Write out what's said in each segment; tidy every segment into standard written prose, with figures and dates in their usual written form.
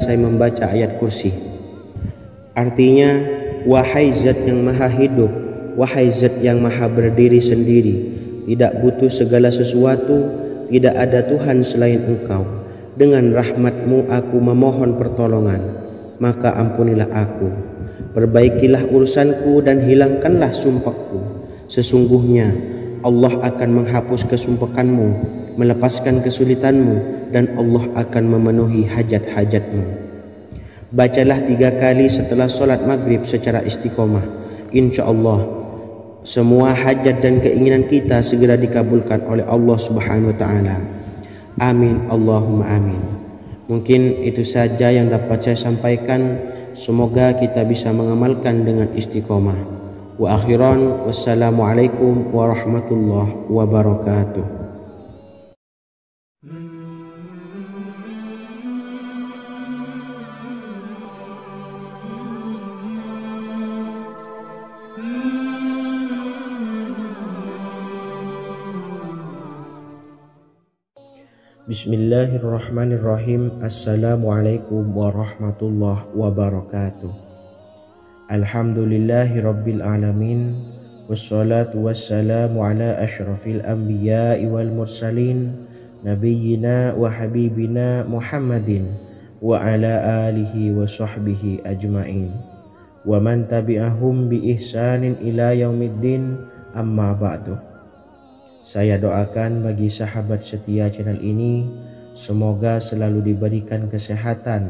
selesai membaca ayat kursi. Artinya, wahai zat yang maha hidup, wahai zat yang maha berdiri sendiri, tidak butuh segala sesuatu, tidak ada Tuhan selain Engkau. Dengan rahmat-Mu aku memohon pertolongan, maka ampunilah aku. Perbaikilah urusanku dan hilangkanlah sumpahku. Sesungguhnya Allah akan menghapus kesumpahanmu, melepaskan kesulitanmu, dan Allah akan memenuhi hajat-hajatmu. Bacalah 3 kali setelah solat maghrib secara istiqomah. Insya Allah semua hajat dan keinginan kita segera dikabulkan oleh Allah Subhanahu wa Ta'ala. Amin Allahumma amin. Mungkin itu saja yang dapat saya sampaikan. Semoga kita bisa mengamalkan dengan istiqomah. Wa akhiran, wassalamualaikum warahmatullahi wabarakatuh. Bismillahirrahmanirrahim. Assalamualaikum warahmatullahi wabarakatuh. Alhamdulillahi rabbil alamin. Wassalatu wassalamu ala ashrafil anbiya'i wal mursalin, nabiyyina wa habibina Muhammadin wa ala alihi wa sahbihi ajma'in, wa man tabi'ahum bi ihsanin ila yaumiddin, amma ba'du. Saya doakan bagi sahabat setia channel ini, semoga selalu diberikan kesehatan,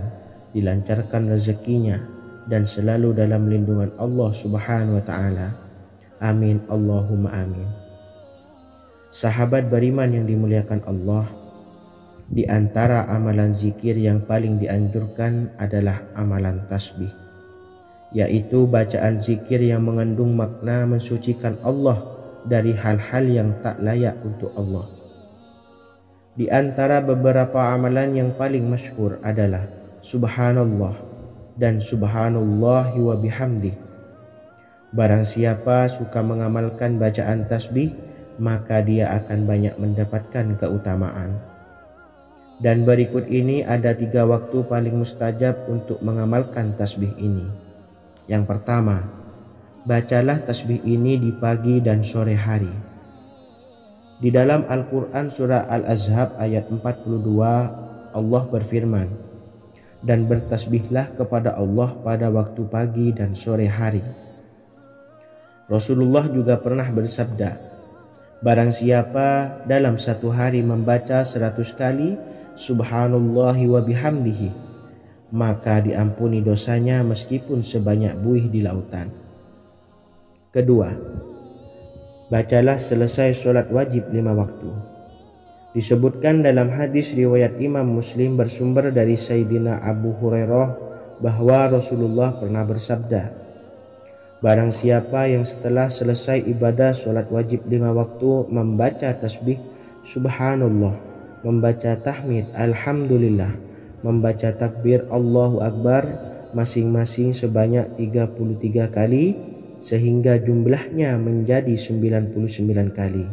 dilancarkan rezekinya, dan selalu dalam lindungan Allah Subhanahu wa Ta'ala. Amin Allahumma amin. Sahabat beriman yang dimuliakan Allah, di antara amalan zikir yang paling dianjurkan adalah amalan tasbih, yaitu bacaan zikir yang mengandung makna mensucikan Allah dari hal-hal yang tak layak untuk Allah. Di antara beberapa amalan yang paling masyhur adalah Subhanallah dan Subhanallahi wa bihamdih. Barang siapa suka mengamalkan bacaan tasbih, maka dia akan banyak mendapatkan keutamaan. Dan berikut ini ada 3 waktu paling mustajab untuk mengamalkan tasbih ini. Yang pertama, bacalah tasbih ini di pagi dan sore hari. Di dalam Al-Quran surah Al-Ahzab ayat 42, Allah berfirman, dan bertasbihlah kepada Allah pada waktu pagi dan sore hari. Rasulullah juga pernah bersabda, barang siapa dalam satu hari membaca 100 kali Subhanallahi wa bihamdihi, maka diampuni dosanya meskipun sebanyak buih di lautan. Kedua, bacalah selesai sholat wajib 5 waktu. Disebutkan dalam hadis riwayat Imam Muslim bersumber dari Sayyidina Abu Hurairah bahwa Rasulullah pernah bersabda, barang siapa yang setelah selesai ibadah sholat wajib 5 waktu membaca tasbih Subhanallah, membaca tahmid Alhamdulillah, membaca takbir Allahu Akbar masing-masing sebanyak 33 kali, sehingga jumlahnya menjadi 99 kali.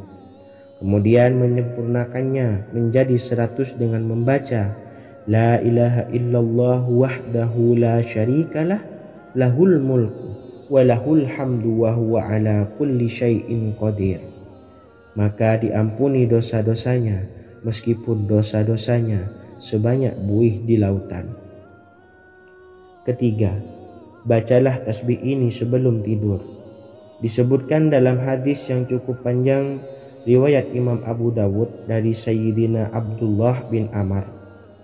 Kemudian menyempurnakannya menjadi 100 dengan membaca La ilaha illallah wahdahu la syarikalah, lahul mulku wa lahul hamdu wa huwa ala kulli syai'in qadir. Maka diampuni dosa-dosanya meskipun dosa-dosanya sebanyak buih di lautan. Ketiga, bacalah tasbih ini sebelum tidur. Disebutkan dalam hadis yang cukup panjang riwayat Imam Abu Dawud dari Sayyidina Abdullah bin Amr,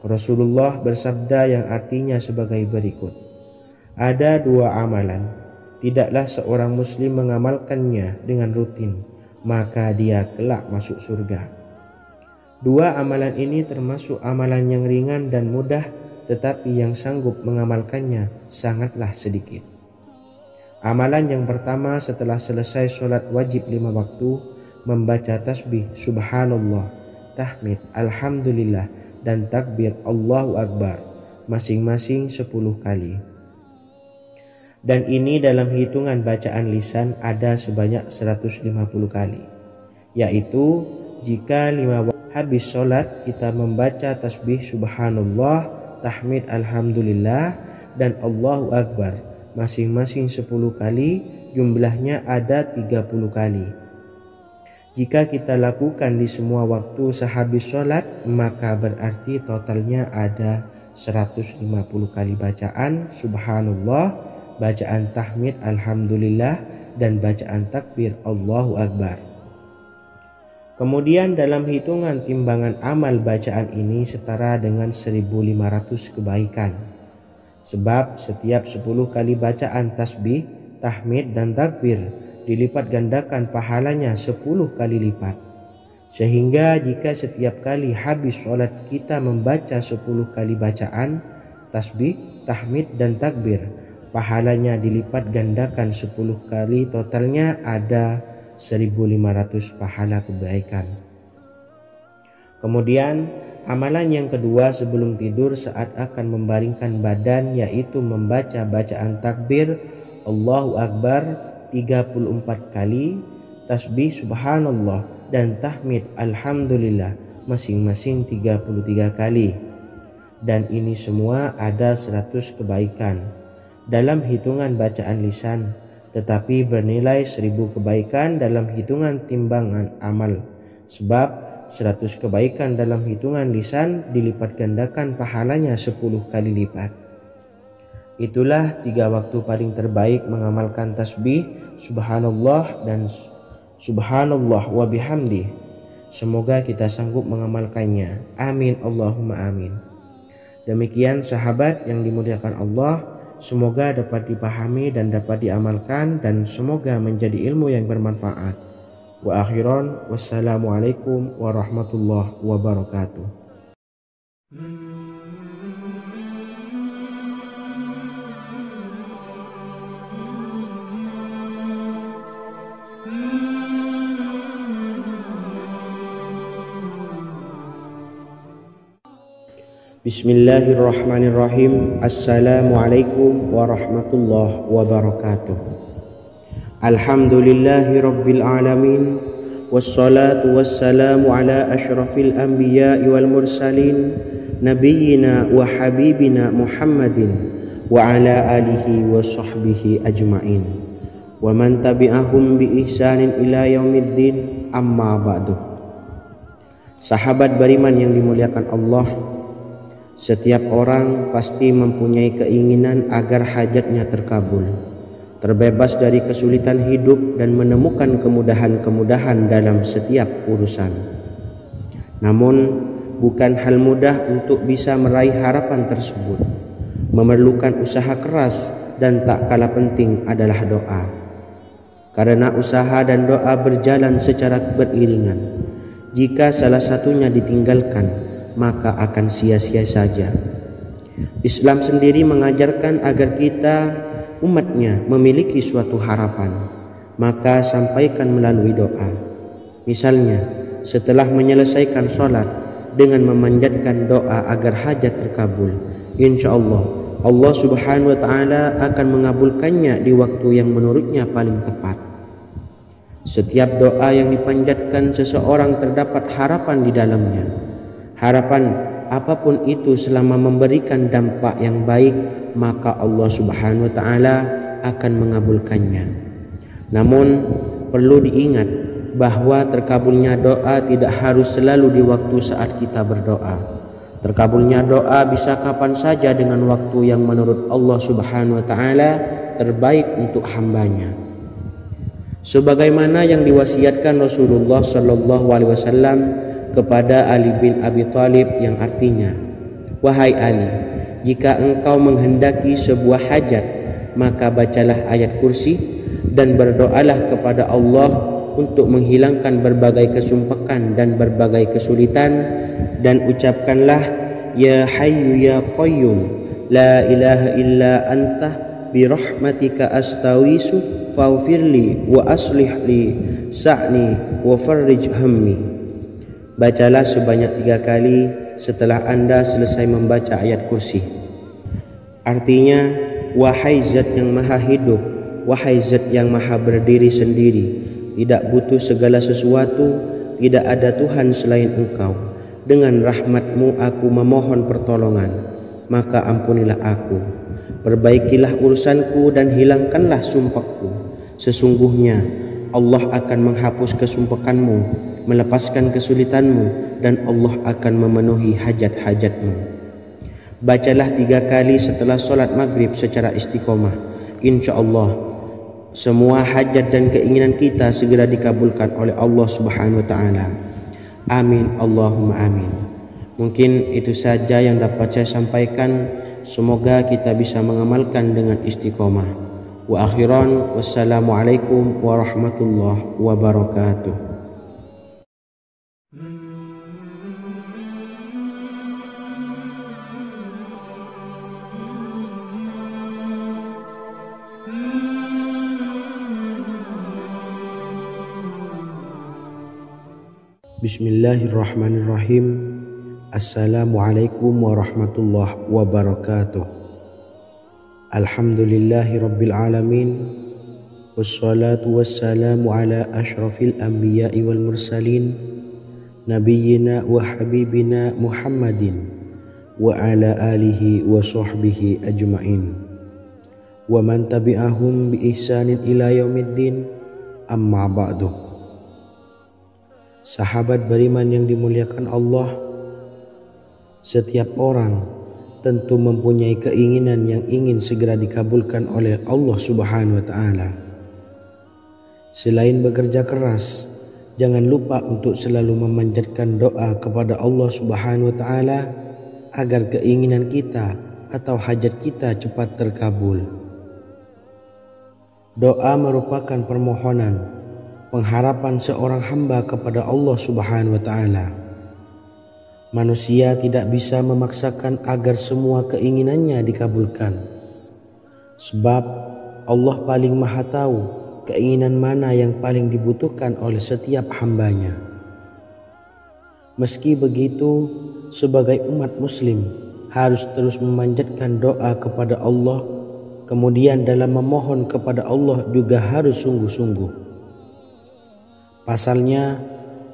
Rasulullah bersabda yang artinya sebagai berikut, ada 2 amalan, tidaklah seorang muslim mengamalkannya dengan rutin, maka dia kelak masuk surga. 2 amalan ini termasuk amalan yang ringan dan mudah, tetapi yang sanggup mengamalkannya sangatlah sedikit. Amalan yang pertama setelah selesai sholat wajib 5 waktu, membaca tasbih Subhanallah, tahmid Alhamdulillah, dan takbir Allahu Akbar masing-masing 10 kali. Dan ini dalam hitungan bacaan lisan ada sebanyak 150 kali, yaitu jika 5 waktu habis sholat kita membaca tasbih Subhanallah, tahmid alhamdulillah, dan Allahu Akbar masing-masing 10 kali, jumlahnya ada 30 kali. Jika kita lakukan di semua waktu sehabis sholat, maka berarti totalnya ada 150 kali bacaan subhanallah, bacaan tahmid alhamdulillah, dan bacaan takbir Allahu Akbar. Kemudian dalam hitungan timbangan amal bacaan ini setara dengan 1500 kebaikan. Sebab setiap 10 kali bacaan tasbih, tahmid, dan takbir dilipat gandakan pahalanya 10 kali lipat. Sehingga jika setiap kali habis sholat kita membaca 10 kali bacaan tasbih, tahmid, dan takbir, pahalanya dilipat gandakan 10 kali, totalnya ada 1500 pahala kebaikan. Kemudian amalan yang kedua sebelum tidur saat akan membaringkan badan, yaitu membaca bacaan takbir Allahu Akbar 34 kali, tasbih subhanallah, dan tahmid alhamdulillah masing-masing 33 kali. Dan ini semua ada 100 kebaikan dalam hitungan bacaan lisan, tetapi bernilai 1000 kebaikan dalam hitungan timbangan amal. Sebab 100 kebaikan dalam hitungan lisan dilipat gandakan pahalanya 10 kali lipat. Itulah 3 waktu paling terbaik mengamalkan tasbih subhanallah dan subhanallah wa bihamdih. Semoga kita sanggup mengamalkannya. Amin Allahumma amin. Demikian sahabat yang dimuliakan Allah, semoga dapat dipahami dan dapat diamalkan, dan semoga menjadi ilmu yang bermanfaat. Wa akhiran, wassalamualaikum warahmatullahi wabarakatuh. Bismillahirrahmanirrahim. Assalamualaikum warahmatullahi wabarakatuh. Alhamdulillahi rabbil alamin, wassalatu wassalamu ala asyrafil anbiya'i wal mursalin, nabiyyina wa habibina Muhammadin wa ala alihi wa sahbihi ajma'in, wa man tabi'ahum bi ihsanin ila yaumiddin, amma ba'du. Sahabat beriman yang dimuliakan Allah, setiap orang pasti mempunyai keinginan agar hajatnya terkabul, terbebas dari kesulitan hidup, dan menemukan kemudahan-kemudahan dalam setiap urusan. Namun bukan hal mudah untuk bisa meraih harapan tersebut. Memerlukan usaha keras, dan tak kalah penting adalah doa. Karena usaha dan doa berjalan secara beriringan. Jika salah satunya ditinggalkan, maka akan sia-sia saja. Islam sendiri mengajarkan agar kita umatnya memiliki suatu harapan, maka sampaikan melalui doa. Misalnya setelah menyelesaikan sholat dengan memanjatkan doa agar hajat terkabul, insya Allah subhanahu wa ta'ala akan mengabulkannya di waktu yang menurutnya paling tepat. Setiap doa yang dipanjatkan seseorang terdapat harapan di dalamnya. Harapan apapun itu selama memberikan dampak yang baik, maka Allah subhanahu wa ta'ala akan mengabulkannya. Namun perlu diingat bahwa terkabulnya doa tidak harus selalu di waktu saat kita berdoa. Terkabulnya doa bisa kapan saja dengan waktu yang menurut Allah subhanahu wa ta'ala terbaik untuk hambanya. Sebagaimana yang diwasiatkan Rasulullah sallallahu alaihi wasallam kepada Ali bin Abi Thalib, yang artinya, wahai Ali, jika engkau menghendaki sebuah hajat, maka bacalah ayat kursi dan berdoalah kepada Allah untuk menghilangkan berbagai kesumpakan dan berbagai kesulitan, dan ucapkanlah, ya hayyu ya qayyum la ilaha illa anta birahmatika astawisu faghfirli wa aslih li sa'ni wa farrij hammi. Bacalah sebanyak 3 kali setelah Anda selesai membaca ayat kursi. Artinya, wahai zat yang maha hidup, wahai zat yang maha berdiri sendiri, tidak butuh segala sesuatu, tidak ada Tuhan selain Engkau. Dengan rahmat-Mu aku memohon pertolongan. maka ampunilah aku. Perbaikilah urusanku dan hilangkanlah sumpahku. Sesungguhnya Allah akan menghapus kesumpahanmu, melepaskan kesulitanmu, dan Allah akan memenuhi hajat-hajatmu. Bacalah 3 kali setelah solat maghrib secara istiqomah. Insya Allah semua hajat dan keinginan kita segera dikabulkan oleh Allah Subhanahu wa Ta'ala. Amin Allahumma amin. Mungkin itu saja yang dapat saya sampaikan. Semoga kita bisa mengamalkan dengan istiqomah. Wa akhiran, wassalamualaikum warahmatullahi wabarakatuh. Bismillahirrahmanirrahim. Assalamualaikum warahmatullahi wabarakatuh. Alhamdulillahi rabbil alamin. Wassalatu wassalamu ala ashrafil anbiya'i wal mursalin, nabiyyina wa habibina Muhammadin wa ala alihi wa sahbihi ajma'in wa man tabi'ahum bi ihsanin ila yaumiddin, amma ba'du. Sahabat beriman yang dimuliakan Allah, setiap orang tentu mempunyai keinginan yang ingin segera dikabulkan oleh Allah Subhanahu wa Ta'ala. Selain bekerja keras, jangan lupa untuk selalu memanjatkan doa kepada Allah Subhanahu wa Ta'ala agar keinginan kita atau hajat kita cepat terkabul. Doa merupakan permohonan, pengharapan seorang hamba kepada Allah Subhanahu wa Ta'ala. Manusia tidak bisa memaksakan agar semua keinginannya dikabulkan, sebab Allah paling maha tahu keinginan mana yang paling dibutuhkan oleh setiap hambanya. Meski begitu, sebagai umat muslim harus terus memanjatkan doa kepada Allah, kemudian dalam memohon kepada Allah juga harus sungguh-sungguh. Pasalnya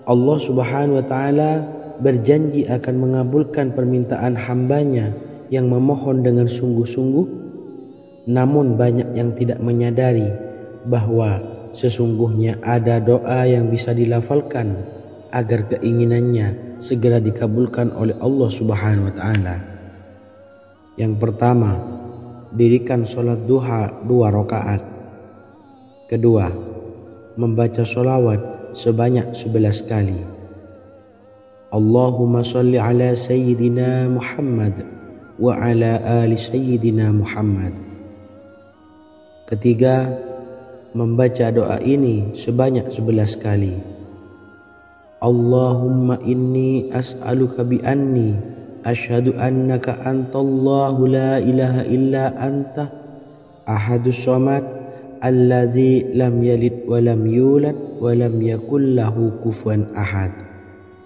Allah Subhanahu wa Ta'ala berjanji akan mengabulkan permintaan hambanya yang memohon dengan sungguh-sungguh. Namun banyak yang tidak menyadari bahwa sesungguhnya ada doa yang bisa dilafalkan agar keinginannya segera dikabulkan oleh Allah Subhanahu wa Ta'ala. Yang pertama, dirikan sholat duha 2 rakaat. Kedua, membaca sholawat sebanyak 11 kali. Allahumma salli ala Sayyidina Muhammad wa ala ali Sayyidina Muhammad. Ketiga, membaca doa ini sebanyak 11 kali. Allahumma inni as'aluka bi anni asyhadu annaka antallahu la ilaha illa anta ahadus samad allazi lam yalid wa lam yulad wa lam yakul lahu kufuwan ahad.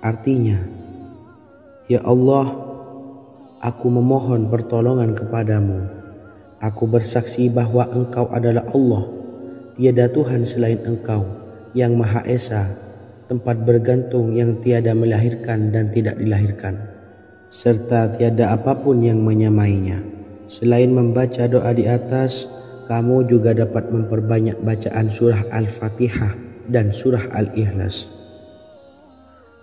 Artinya, ya Allah, aku memohon pertolongan kepadamu. Aku bersaksi bahwa Engkau adalah Allah, tiada Tuhan selain Engkau, yang Maha Esa, tempat bergantung yang tiada melahirkan dan tidak dilahirkan, serta tiada apapun yang menyamainya. Selain membaca doa di atas, kamu juga dapat memperbanyak bacaan surah Al-Fatihah dan surah Al-Ikhlas.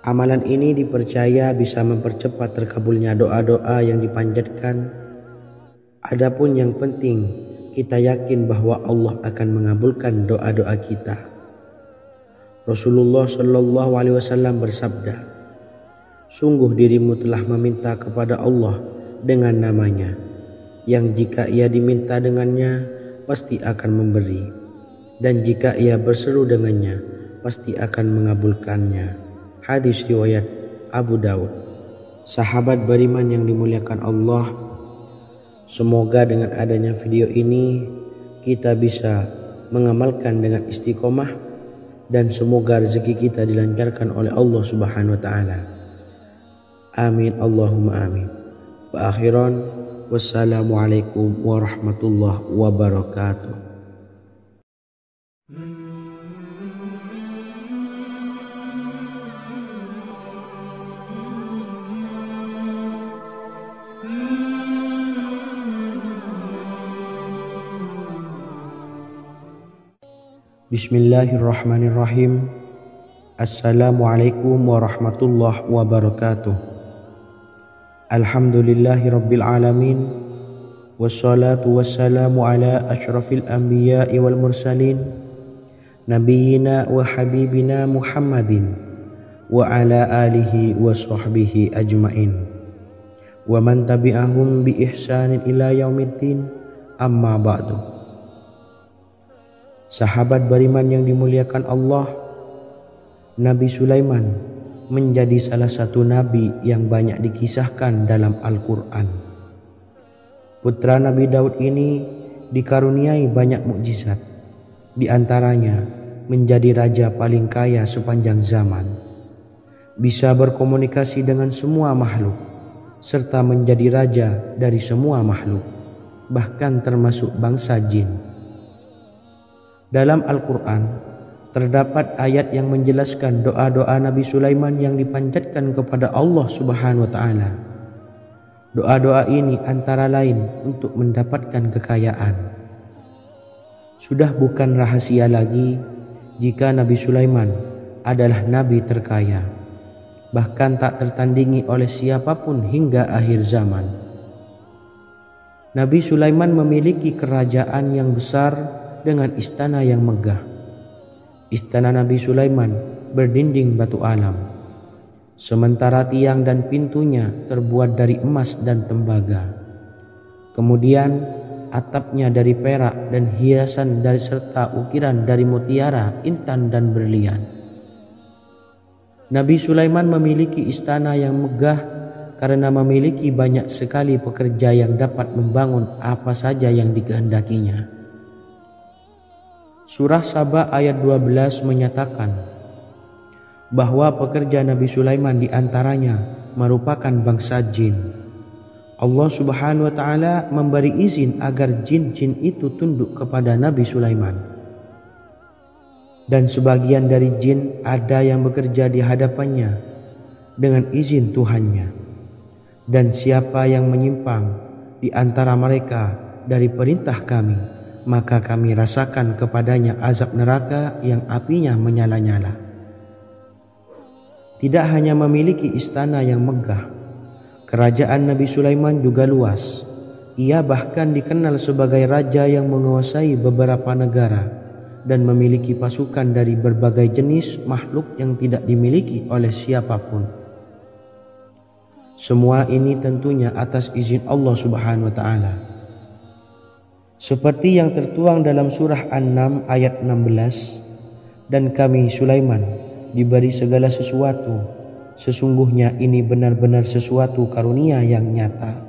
Amalan ini dipercaya bisa mempercepat terkabulnya doa-doa yang dipanjatkan. Adapun yang penting, kita yakin bahwa Allah akan mengabulkan doa-doa kita. Rasulullah Shallallahu Alaihi Wasallam bersabda, sungguh dirimu telah meminta kepada Allah dengan namanya, yang jika ia diminta dengannya, pasti akan memberi, dan jika ia berseru dengannya, pasti akan mengabulkannya. Hadis riwayat Abu Daud. Sahabat beriman yang dimuliakan Allah, semoga dengan adanya video ini kita bisa mengamalkan dengan istiqomah, dan semoga rezeki kita dilancarkan oleh Allah Subhanahu wa Ta'ala. Amin Allahumma amin. Wa akhiran, wassalamualaikum warahmatullahi wabarakatuh. Bismillahirrahmanirrahim. Assalamualaikum warahmatullahi wabarakatuh. Alhamdulillahirabbil alamin. Wassalatu wassalamu ala asyrafil anbiya'i wal mursalin nabiyyina wa habibina Muhammadin wa ala alihi wa sahbihi ajmain wa man tabi'ahum bi ihsanin ila yaumiddin, amma ba'du. Sahabat beriman yang dimuliakan Allah, Nabi Sulaiman menjadi salah satu nabi yang banyak dikisahkan dalam Al-Quran. Putra Nabi Daud ini dikaruniai banyak mukjizat, di antaranya menjadi raja paling kaya sepanjang zaman, bisa berkomunikasi dengan semua makhluk, serta menjadi raja dari semua makhluk, bahkan termasuk bangsa jin. Dalam Al-Quran terdapat ayat yang menjelaskan doa-doa Nabi Sulaiman yang dipanjatkan kepada Allah Subhanahu wa Ta'ala. Doa-doa ini antara lain untuk mendapatkan kekayaan. Sudah bukan rahasia lagi jika Nabi Sulaiman adalah nabi terkaya, bahkan tak tertandingi oleh siapapun hingga akhir zaman. Nabi Sulaiman memiliki kerajaan yang besar dengan istana yang megah. Istana Nabi Sulaiman berdinding batu alam, sementara tiang dan pintunya terbuat dari emas dan tembaga. Kemudian atapnya dari perak dan hiasan dari serta ukiran dari mutiara, intan dan berlian. Nabi Sulaiman memiliki istana yang megah karena memiliki banyak sekali pekerja yang dapat membangun apa saja yang dikehendakinya. Surah Saba ayat 12 menyatakan bahwa pekerja Nabi Sulaiman diantaranya merupakan bangsa jin. Allah Subhanahu wa Ta'ala memberi izin agar jin-jin itu tunduk kepada Nabi Sulaiman. Dan sebagian dari jin ada yang bekerja di hadapannya dengan izin Tuhannya. Dan siapa yang menyimpang di antara mereka dari perintah kami, maka kami rasakan kepadanya azab neraka yang apinya menyala-nyala. Tidak hanya memiliki istana yang megah, kerajaan Nabi Sulaiman juga luas. Ia bahkan dikenal sebagai raja yang menguasai beberapa negara dan memiliki pasukan dari berbagai jenis makhluk yang tidak dimiliki oleh siapapun. Semua ini tentunya atas izin Allah Subhanahu wa Ta'ala. Seperti yang tertuang dalam surah An-Naml ayat 16, dan kami Sulaiman diberi segala sesuatu, sesungguhnya ini benar-benar sesuatu karunia yang nyata.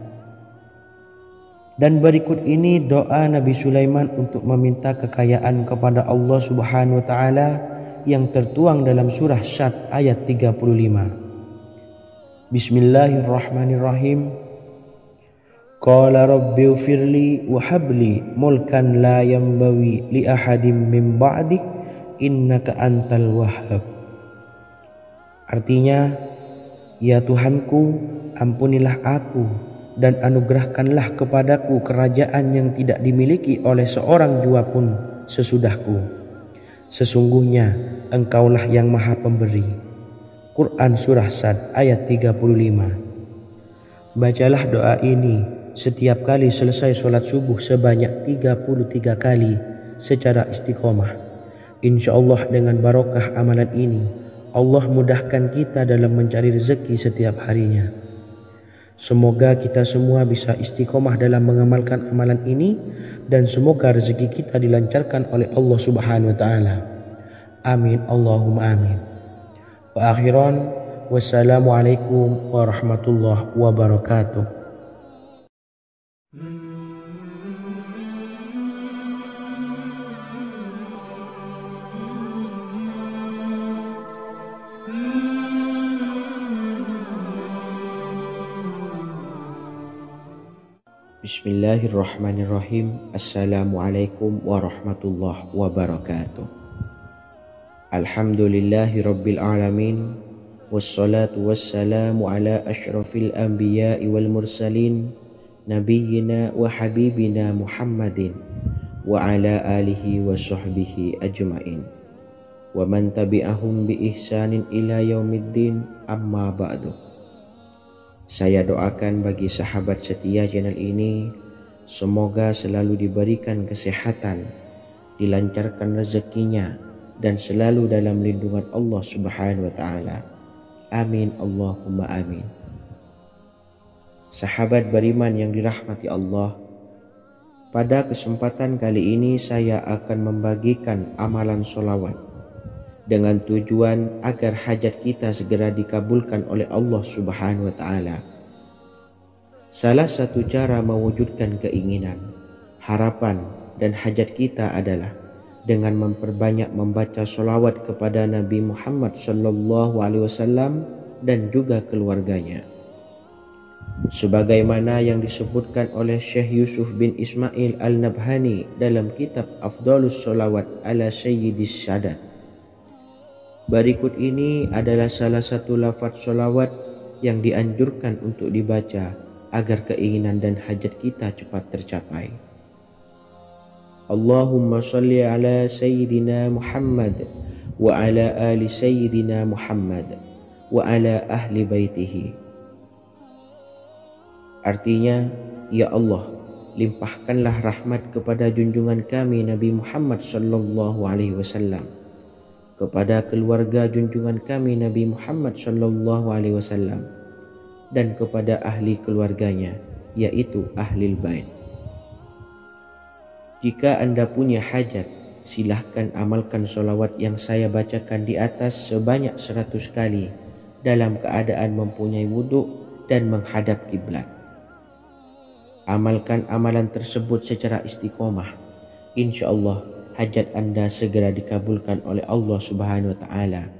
Dan berikut ini doa Nabi Sulaiman untuk meminta kekayaan kepada Allah Subhanahu wa Ta'ala yang tertuang dalam surah Syad ayat 35. Bismillahirrahmanirrahim. Qala rabbi ufirli wa habli mulkan la yambawi li ahadim min ba'di innaka antal wahhab. Artinya, ya Tuhanku, ampunilah aku dan anugerahkanlah kepadaku kerajaan yang tidak dimiliki oleh seorang jua pun sesudahku. Sesungguhnya Engkaulah yang Maha Pemberi. Quran Surah Sad ayat 35. Bacalah doa ini setiap kali selesai sholat subuh sebanyak 33 kali secara istiqomah. InsyaAllah dengan barokah amalan ini, Allah mudahkan kita dalam mencari rezeki setiap harinya. Semoga kita semua bisa istiqomah dalam mengamalkan amalan ini, dan semoga rezeki kita dilancarkan oleh Allah Subhanahu wa Ta'ala. Amin Allahumma amin. Wa akhiran, wassalamualaikum warahmatullahi wabarakatuh. Bismillahirrahmanirrahim. Assalamualaikum warahmatullahi wabarakatuh. Alhamdulillahi rabbil alamin. Wassalatu wassalamu ala asyrafil anbiya'i wal mursalin nabiyyina wa habibina Muhammadin wa ala alihi wa sahbihi ajma'in wa man tabi'ahum bi ihsanin ila yaumiddin, amma ba'du. Saya doakan bagi sahabat setia channel ini, semoga selalu diberikan kesehatan, dilancarkan rezekinya, dan selalu dalam lindungan Allah Subhanahu wa Ta'ala. Amin Allahumma amin. Sahabat beriman yang dirahmati Allah, pada kesempatan kali ini saya akan membagikan amalan sholawat dengan tujuan agar hajat kita segera dikabulkan oleh Allah Subhanahu wa Ta'ala. Salah satu cara mewujudkan keinginan, harapan, dan hajat kita adalah dengan memperbanyak membaca sholawat kepada Nabi Muhammad SAW dan juga keluarganya. Sebagaimana yang disebutkan oleh Syekh Yusuf bin Ismail Al-Nabhani dalam kitab Afdalus Sholawat ala Sayyidis Sadat. Berikut ini adalah salah satu lafaz sholawat yang dianjurkan untuk dibaca agar keinginan dan hajat kita cepat tercapai. Allahumma salli ala Sayyidina Muhammad wa ala ali Sayyidina Muhammad wa ala ahli baitihi. Artinya, ya Allah, limpahkanlah rahmat kepada junjungan kami Nabi Muhammad sallallahu alaihi wasallam, kepada keluarga junjungan kami Nabi Muhammad sallallahu alaihi wasallam, dan kepada ahli keluarganya, yaitu ahlil bait. Jika Anda punya hajat, silahkan amalkan sholawat yang saya bacakan di atas sebanyak 100 kali dalam keadaan mempunyai wudhu dan menghadap kiblat. Amalkan amalan tersebut secara istiqomah. Insya Allah hajat Anda segera dikabulkan oleh Allah Subhanahu wa Ta'ala.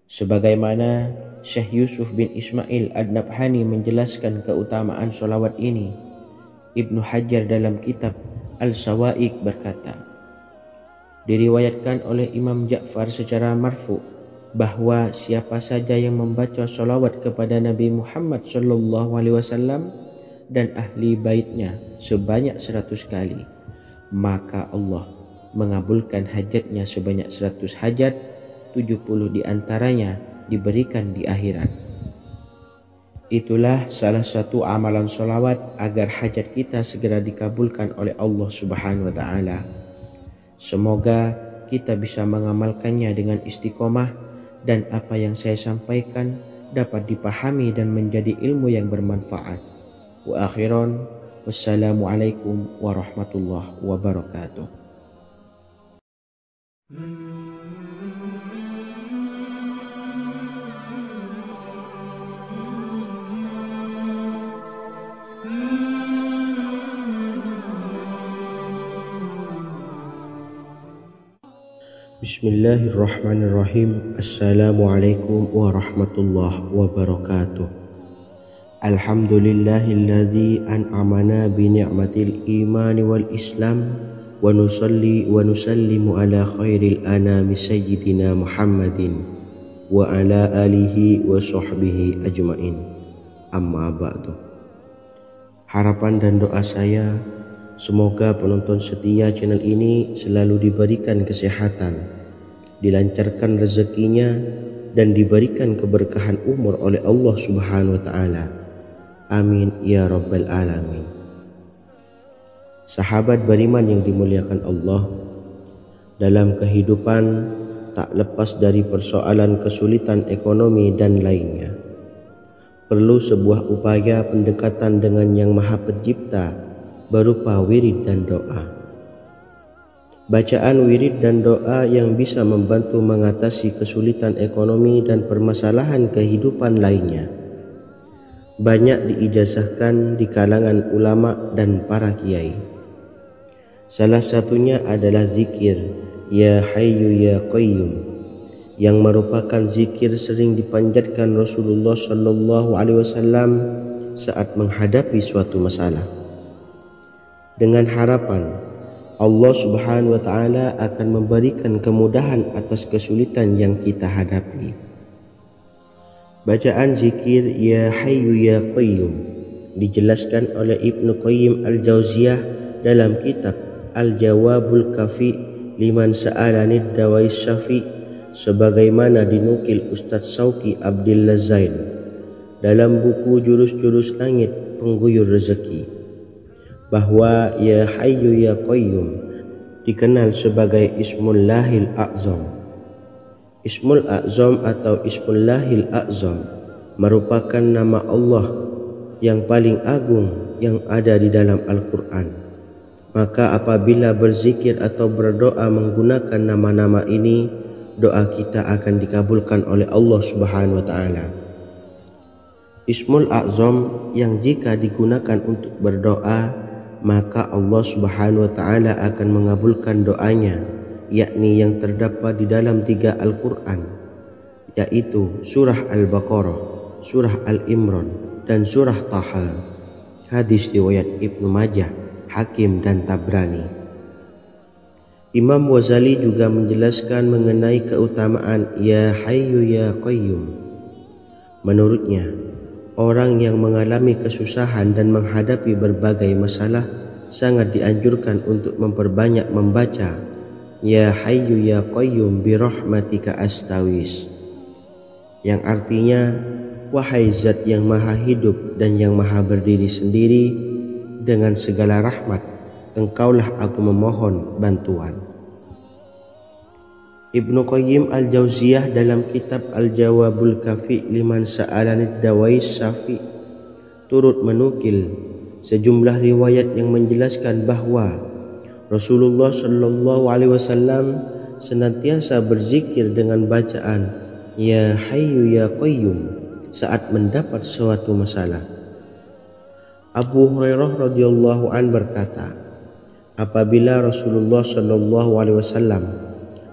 Sebagaimana Syekh Yusuf bin Ismail Ad-Nabhani menjelaskan keutamaan sholawat ini, Ibnu Hajar dalam kitab Al-Sawa'iq berkata, diriwayatkan oleh Imam Ja'far secara marfu bahwa siapa saja yang membaca sholawat kepada Nabi Muhammad SAW dan ahli baitnya sebanyak 100 kali, maka Allah mengabulkan hajatnya sebanyak 100 hajat, 70 diantaranya diberikan di akhirat. Itulah salah satu amalan sholawat agar hajat kita segera dikabulkan oleh Allah Subhanahu wa Ta'ala. Semoga kita bisa mengamalkannya dengan istiqomah dan apa yang saya sampaikan dapat dipahami dan menjadi ilmu yang bermanfaat. Wa akhiran, wassalamualaikum warahmatullahi wabarakatuh. Bismillahirrahmanirrahim. Assalamualaikum warahmatullahi wabarakatuh. Alhamdulillahilladzi an'amana bi ni'matil imani wal islam wa nusalli wa nusallimu ala khairil anami sayyidina Muhammadin wa ala alihi wa sahbihi ajma'in, amma ba'du. Harapan dan doa saya, semoga penonton setia channel ini selalu diberikan kesehatan, dilancarkan rezekinya, dan diberikan keberkahan umur oleh Allah Subhanahu wa Ta'ala. Amin ya rabbal alamin. Sahabat beriman yang dimuliakan Allah, dalam kehidupan tak lepas dari persoalan kesulitan ekonomi dan lainnya. Perlu sebuah upaya pendekatan dengan Yang Maha Pencipta berupa wirid dan doa. Bacaan wirid dan doa yang bisa membantu mengatasi kesulitan ekonomi dan permasalahan kehidupan lainnya banyak diijazahkan di kalangan ulama dan para kiai. Salah satunya adalah zikir Ya Hayyu Ya Qayyum, yang merupakan zikir sering dipanjatkan Rasulullah SAW saat menghadapi suatu masalah, dengan harapan Allah Subhanahu wa Ta'ala akan memberikan kemudahan atas kesulitan yang kita hadapi. Bacaan zikir Ya Hayyu Ya Qayyum dijelaskan oleh Ibnu Qayyim Al-Jauziyah dalam kitab Al-Jawabul Kafi liman sa'alanid dawais syafi, sebagaimana dinukil Ustadz Sauki Abdillah Zain dalam buku Jurus-Jurus Langit Pengguyur Rezeki, bahwa Ya Hayyu Ya Qayyum dikenal sebagai Ismullahil A'zam. Ismul A'zam atau Ismullahil A'zam merupakan nama Allah yang paling agung yang ada di dalam Al-Quran. Maka apabila berzikir atau berdoa menggunakan nama-nama ini, doa kita akan dikabulkan oleh Allah Subhanahu wa Ta'ala. Ismul A'zam yang jika digunakan untuk berdoa, maka Allah Subhanahu wa Ta'ala akan mengabulkan doanya, yakni yang terdapat di dalam 3 Al-Quran, yaitu surah Al-Baqarah, surah Al-Imran, dan surah Taha. Hadis riwayat Ibnu Majah, Hakim, dan Tabrani. Imam Ghazali juga menjelaskan mengenai keutamaan Ya Hayyu Ya Qayyum. Menurutnya, orang yang mengalami kesusahan dan menghadapi berbagai masalah sangat dianjurkan untuk memperbanyak membaca Ya Hayyu Ya Qayyum birahmatika astawis, yang artinya, wahai zat yang maha hidup dan yang maha berdiri sendiri, dengan segala rahmat engkaulah aku memohon bantuan. Ibnu Qayyim Al-Jauziyah dalam kitab Al-Jawabul Kafi liman sa'alanid dawais syafi turut menukil sejumlah riwayat yang menjelaskan bahwa Rasulullah Shallallahu Alaihi Wasallam senantiasa berzikir dengan bacaan Ya Hayyu Ya Qayyum saat mendapat suatu masalah. Abu Hurairah radhiyallahu an berkata, apabila Rasulullah Shallallahu Alaihi Wasallam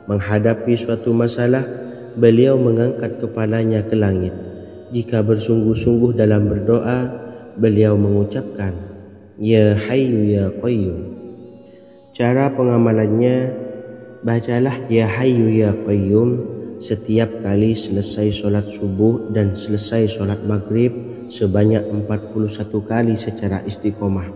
menghadapi suatu masalah, beliau mengangkat kepalanya ke langit. Jika bersungguh-sungguh dalam berdoa, beliau mengucapkan Ya Hayyu Ya Qayyum. Cara pengamalannya, bacalah Ya Hayyu Ya Qayyum setiap kali selesai sholat subuh dan selesai sholat maghrib sebanyak 41 kali secara istiqomah.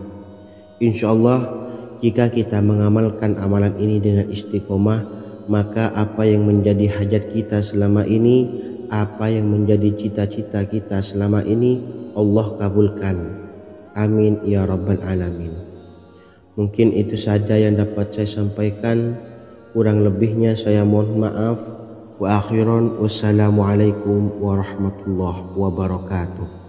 Insyaallah, jika kita mengamalkan amalan ini dengan istiqomah, maka apa yang menjadi hajat kita selama ini, apa yang menjadi cita-cita kita selama ini, Allah kabulkan. Amin ya rabbal alamin. Mungkin itu saja yang dapat saya sampaikan. Kurang lebihnya saya mohon maaf. Wa akhiran, wassalamualaikum warahmatullahi wabarakatuh.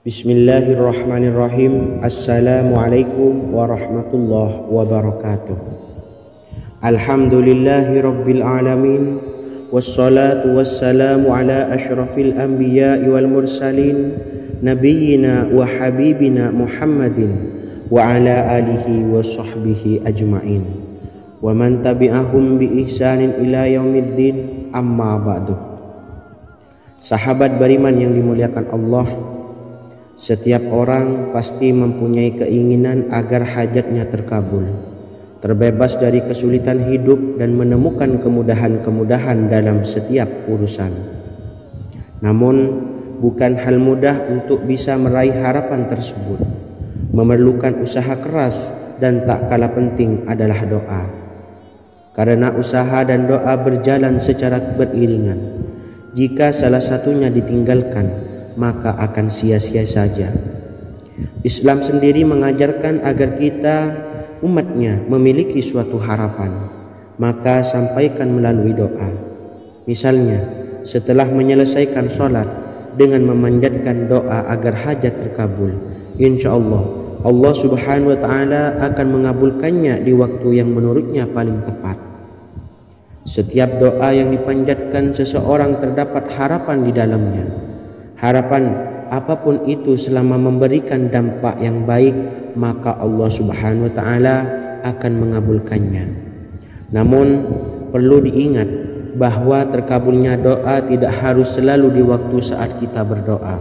Bismillahirrahmanirrahim. Assalamualaikum warahmatullahi wabarakatuh. Alhamdulillahi rabbil alamin, wassalatu wassalamu ala asyrafil anbiya'i wal mursalin, nabiyyina wa habibina Muhammadin wa ala alihi wa sahbihi ajma'in, wa man tabi'ahum bi ihsanin ila yaumiddin, amma ba'du. Sahabat beriman yang dimuliakan Allah, setiap orang pasti mempunyai keinginan agar hajatnya terkabul, terbebas dari kesulitan hidup dan menemukan kemudahan-kemudahan dalam setiap urusan. Namun, bukan hal mudah untuk bisa meraih harapan tersebut. Memerlukan usaha keras dan tak kalah penting adalah doa. Karena usaha dan doa berjalan secara beriringan. Jika salah satunya ditinggalkan, maka akan sia-sia saja. Islam sendiri mengajarkan agar kita umatnya memiliki suatu harapan, maka sampaikan melalui doa. Misalnya, setelah menyelesaikan sholat dengan memanjatkan doa agar hajat terkabul, insya Allah Subhanahu wa Ta'ala akan mengabulkannya di waktu yang menurutnya paling tepat. Setiap doa yang dipanjatkan seseorang terdapat harapan di dalamnya. Harapan apapun itu selama memberikan dampak yang baik, maka Allah Subhanahu wa Ta'ala akan mengabulkannya. Namun perlu diingat bahwa terkabulnya doa tidak harus selalu di waktu saat kita berdoa.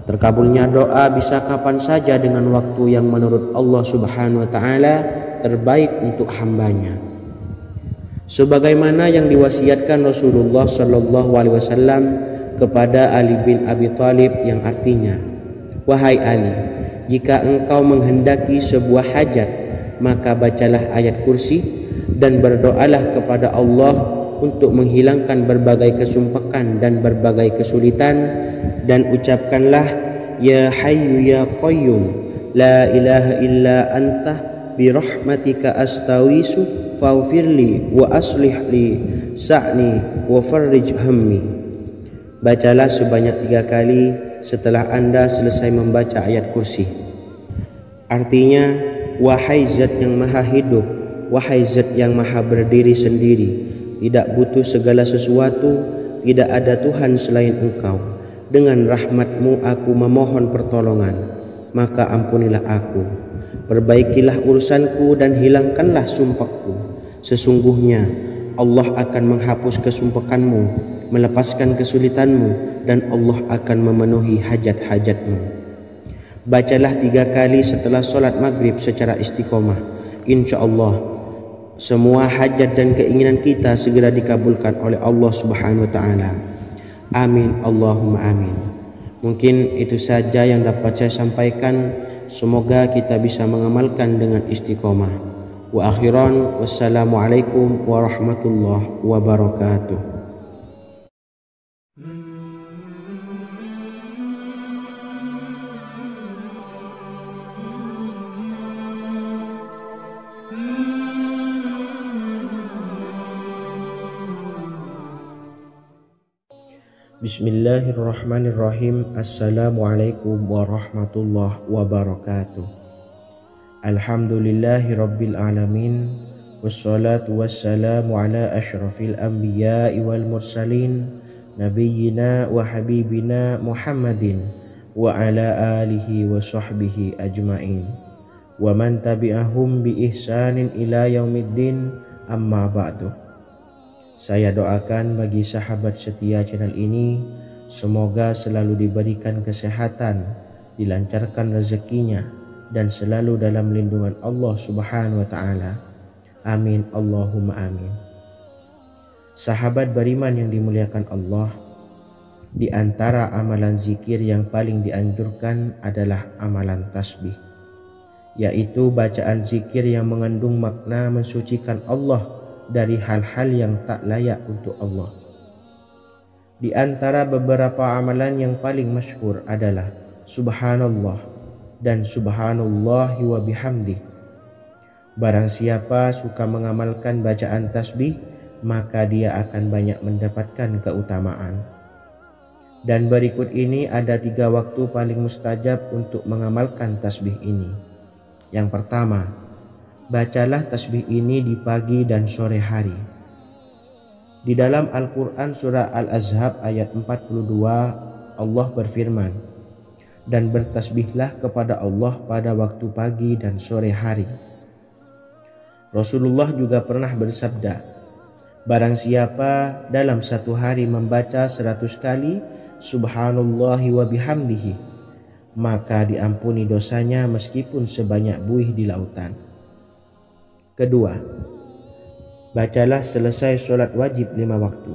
Terkabulnya doa bisa kapan saja dengan waktu yang menurut Allah Subhanahu wa taala terbaik untuk hambanya. Sebagaimana yang diwasiatkan Rasulullah sallallahu alaihi wasallam kepada Ali bin Abi Thalib, yang artinya, "Wahai Ali, jika engkau menghendaki sebuah hajat, maka bacalah ayat kursi dan berdoalah kepada Allah untuk menghilangkan berbagai kesumpakan dan berbagai kesulitan, dan ucapkanlah, Ya Hayyu Ya Qayyum, La ilaha illa anta birahmatika astawisu faghfirli wa aslih li sa'ni wa farrij hammi." Bacalah sebanyak 3 kali setelah Anda selesai membaca ayat kursi. Artinya, wahai zat yang maha hidup, wahai zat yang maha berdiri sendiri, tidak butuh segala sesuatu, tidak ada Tuhan selain Engkau. Dengan rahmat-Mu aku memohon pertolongan, maka ampunilah aku. Perbaikilah urusanku dan hilangkanlah sumpahku. Sesungguhnya Allah akan menghapus kesumpahanmu, melepaskan kesulitanmu, dan Allah akan memenuhi hajat-hajatmu. Bacalah 3 kali setelah solat maghrib secara istiqomah. Insya Allah semua hajat dan keinginan kita segera dikabulkan oleh Allah Subhanahu wa taala. Amin Allahumma amin. Mungkin itu saja yang dapat saya sampaikan. Semoga kita bisa mengamalkan dengan istiqomah. Wa akhiran, wassalamualaikum warahmatullahi wabarakatuh. Bismillahirrahmanirrahim. Assalamualaikum warahmatullahi wabarakatuh. Alhamdulillahi rabbil alamin, wassalatu wassalamu ala ashrafil anbiya'i wal mursalin, nabiyyina wa habibina Muhammadin wa ala alihi wa sahbihi ajma'in, wa man tabi'ahum bi ihsanin ila yaumiddin, amma ba'du. Saya doakan bagi sahabat setia channel ini, semoga selalu diberikan kesehatan, dilancarkan rezekinya, dan selalu dalam lindungan Allah Subhanahu wa taala. Amin Allahumma amin. Sahabat beriman yang dimuliakan Allah, di antara amalan zikir yang paling dianjurkan adalah amalan tasbih, yaitu bacaan zikir yang mengandung makna mensucikan Allah dari hal-hal yang tak layak untuk Allah. Di antara beberapa amalan yang paling masyhur adalah Subhanallah dan Subhanallahi wa bihamdih. Barang siapa suka mengamalkan bacaan tasbih, maka dia akan banyak mendapatkan keutamaan. Dan berikut ini ada 3 waktu paling mustajab untuk mengamalkan tasbih ini. Yang pertama, bacalah tasbih ini di pagi dan sore hari. Di dalam Al-Quran surah Al-Ahzab ayat 42, Allah berfirman, "Dan bertasbihlah kepada Allah pada waktu pagi dan sore hari." Rasulullah juga pernah bersabda, "Barang siapa dalam satu hari membaca 100 kali Subhanallahi wa bihamdihi, maka diampuni dosanya meskipun sebanyak buih di lautan." Kedua, bacalah selesai sholat wajib 5 waktu.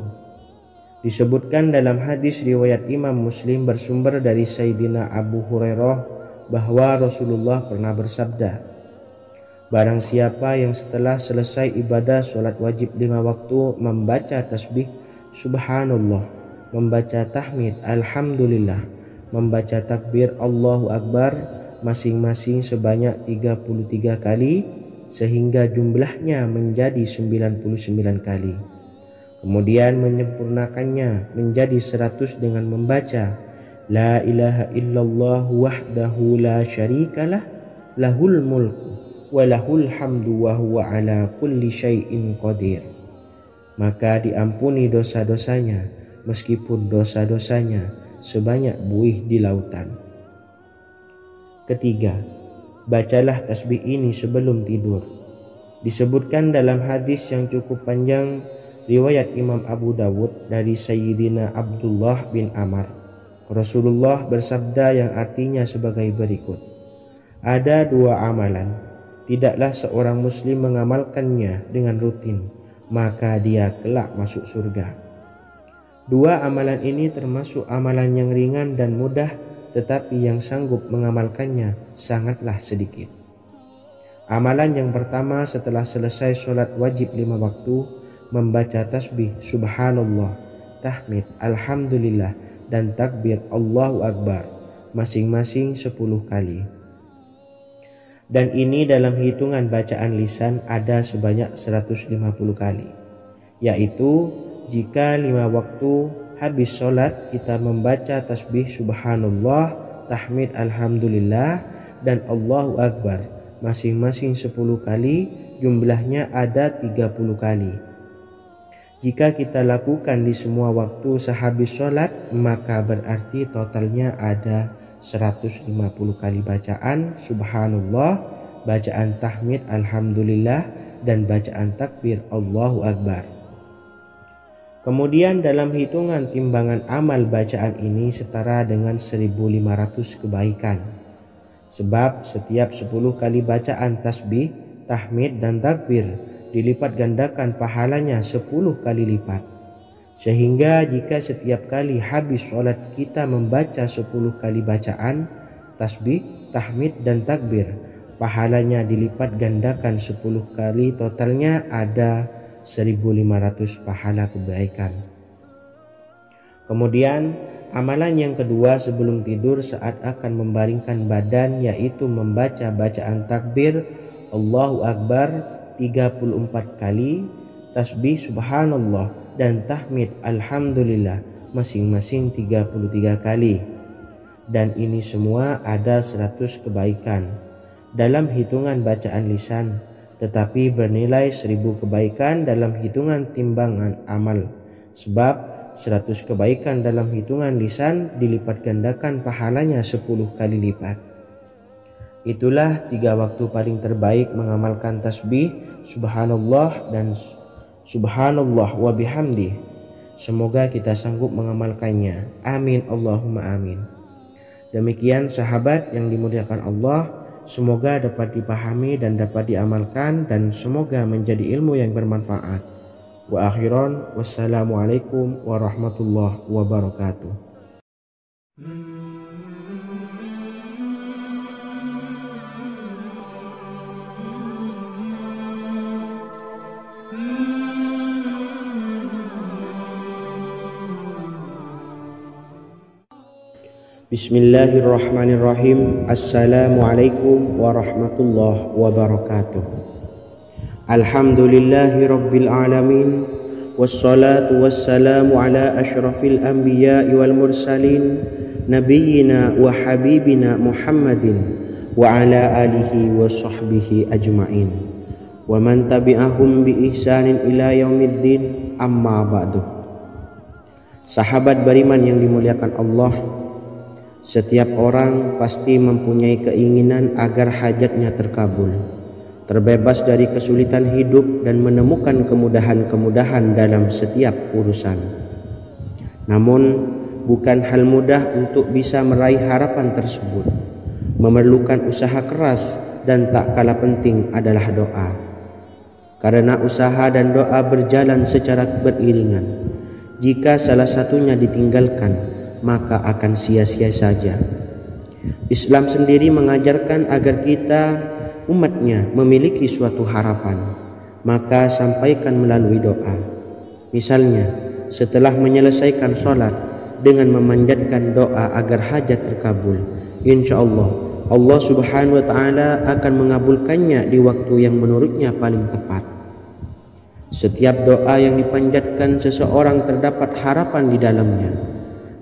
Disebutkan dalam hadis riwayat Imam Muslim bersumber dari Sayyidina Abu Hurairah bahwa Rasulullah pernah bersabda, "Barang siapa yang setelah selesai ibadah sholat wajib 5 waktu membaca tasbih Subhanallah, membaca tahmid Alhamdulillah, membaca takbir Allahu Akbar masing-masing sebanyak 33 kali, sehingga jumlahnya menjadi 99 kali. Kemudian menyempurnakannya menjadi 100 dengan membaca La ilaha illallah wahdahu la syarikalah, lahul mulku wa lahul hamdu wa huwa ala kulli syai'in qadir. Maka diampuni dosa-dosanya meskipun dosa-dosanya sebanyak buih di lautan. Ketiga, bacalah tasbih ini sebelum tidur. Disebutkan dalam hadis yang cukup panjang riwayat Imam Abu Dawud dari Sayyidina Abdullah bin Amr Rasulullah bersabda yang artinya sebagai berikut. Ada dua amalan, tidaklah seorang muslim mengamalkannya dengan rutin, maka dia kelak masuk surga. Dua amalan ini termasuk amalan yang ringan dan mudah, tetapi yang sanggup mengamalkannya sangatlah sedikit. Amalan yang pertama setelah selesai sholat wajib 5 waktu, membaca tasbih subhanallah, tahmid, alhamdulillah, dan takbir Allahu Akbar masing-masing 10 kali. Dan ini dalam hitungan bacaan lisan ada sebanyak 150 kali, yaitu jika 5 waktu habis sholat kita membaca tasbih subhanallah, tahmid, alhamdulillah, dan Allahu Akbar masing-masing 10 kali, jumlahnya ada 30 kali. Jika kita lakukan di semua waktu sehabis sholat, maka berarti totalnya ada 150 kali bacaan subhanallah, bacaan tahmid alhamdulillah, dan bacaan takbir Allahu Akbar. Kemudian dalam hitungan timbangan amal bacaan ini setara dengan 1500 kebaikan. Sebab setiap 10 kali bacaan tasbih, tahmid, dan takbir dilipat gandakan pahalanya 10 kali lipat. Sehingga jika setiap kali habis sholat kita membaca 10 kali bacaan tasbih, tahmid, dan takbir, pahalanya dilipat gandakan 10 kali, totalnya ada 1500 pahala kebaikan. Kemudian amalan yang kedua sebelum tidur saat akan membaringkan badan, yaitu membaca bacaan takbir Allahu Akbar 34 kali, tasbih subhanallah, dan tahmid alhamdulillah masing-masing 33 kali. Dan ini semua ada 100 kebaikan dalam hitungan bacaan lisan, tetapi bernilai 1000 kebaikan dalam hitungan timbangan amal. Sebab 100 kebaikan dalam hitungan lisan dilipat gandakan pahalanya 10 kali lipat. Itulah 3 waktu paling terbaik mengamalkan tasbih subhanallah dan subhanallah wa bihamdi. Semoga kita sanggup mengamalkannya. Amin Allahumma amin. Demikian sahabat yang dimuliakan Allah, semoga dapat dipahami dan dapat diamalkan, dan semoga menjadi ilmu yang bermanfaat. Wa akhiran, wassalamualaikum warahmatullahi wabarakatuh. Bismillahirrahmanirrahim. Assalamualaikum warahmatullahi wabarakatuh. Alhamdulillahi rabbil alamin, wassalatu wassalamu ala ashrafil anbiya'i wal mursalin, nabiyyina wa habibina Muhammadin wa ala alihi wa sahbihi ajma'in, wa man tabi'ahum bi ihsanin ila yaumiddin, amma ba'du. Sahabat beriman yang dimuliakan Allah, setiap orang pasti mempunyai keinginan agar hajatnya terkabul, terbebas dari kesulitan hidup, dan menemukan kemudahan-kemudahan dalam setiap urusan. Namun, bukan hal mudah untuk bisa meraih harapan tersebut. Memerlukan usaha keras, dan tak kalah penting adalah doa. Karena usaha dan doa berjalan secara beriringan. Jika salah satunya ditinggalkan, maka akan sia-sia saja. Islam sendiri mengajarkan agar kita umatnya memiliki suatu harapan, maka sampaikan melalui doa. Misalnya, setelah menyelesaikan sholat dengan memanjatkan doa agar hajat terkabul, insya Allah Allah subhanahu wa ta'ala akan mengabulkannya di waktu yang menurutnya paling tepat. Setiap doa yang dipanjatkan seseorang terdapat harapan di dalamnya.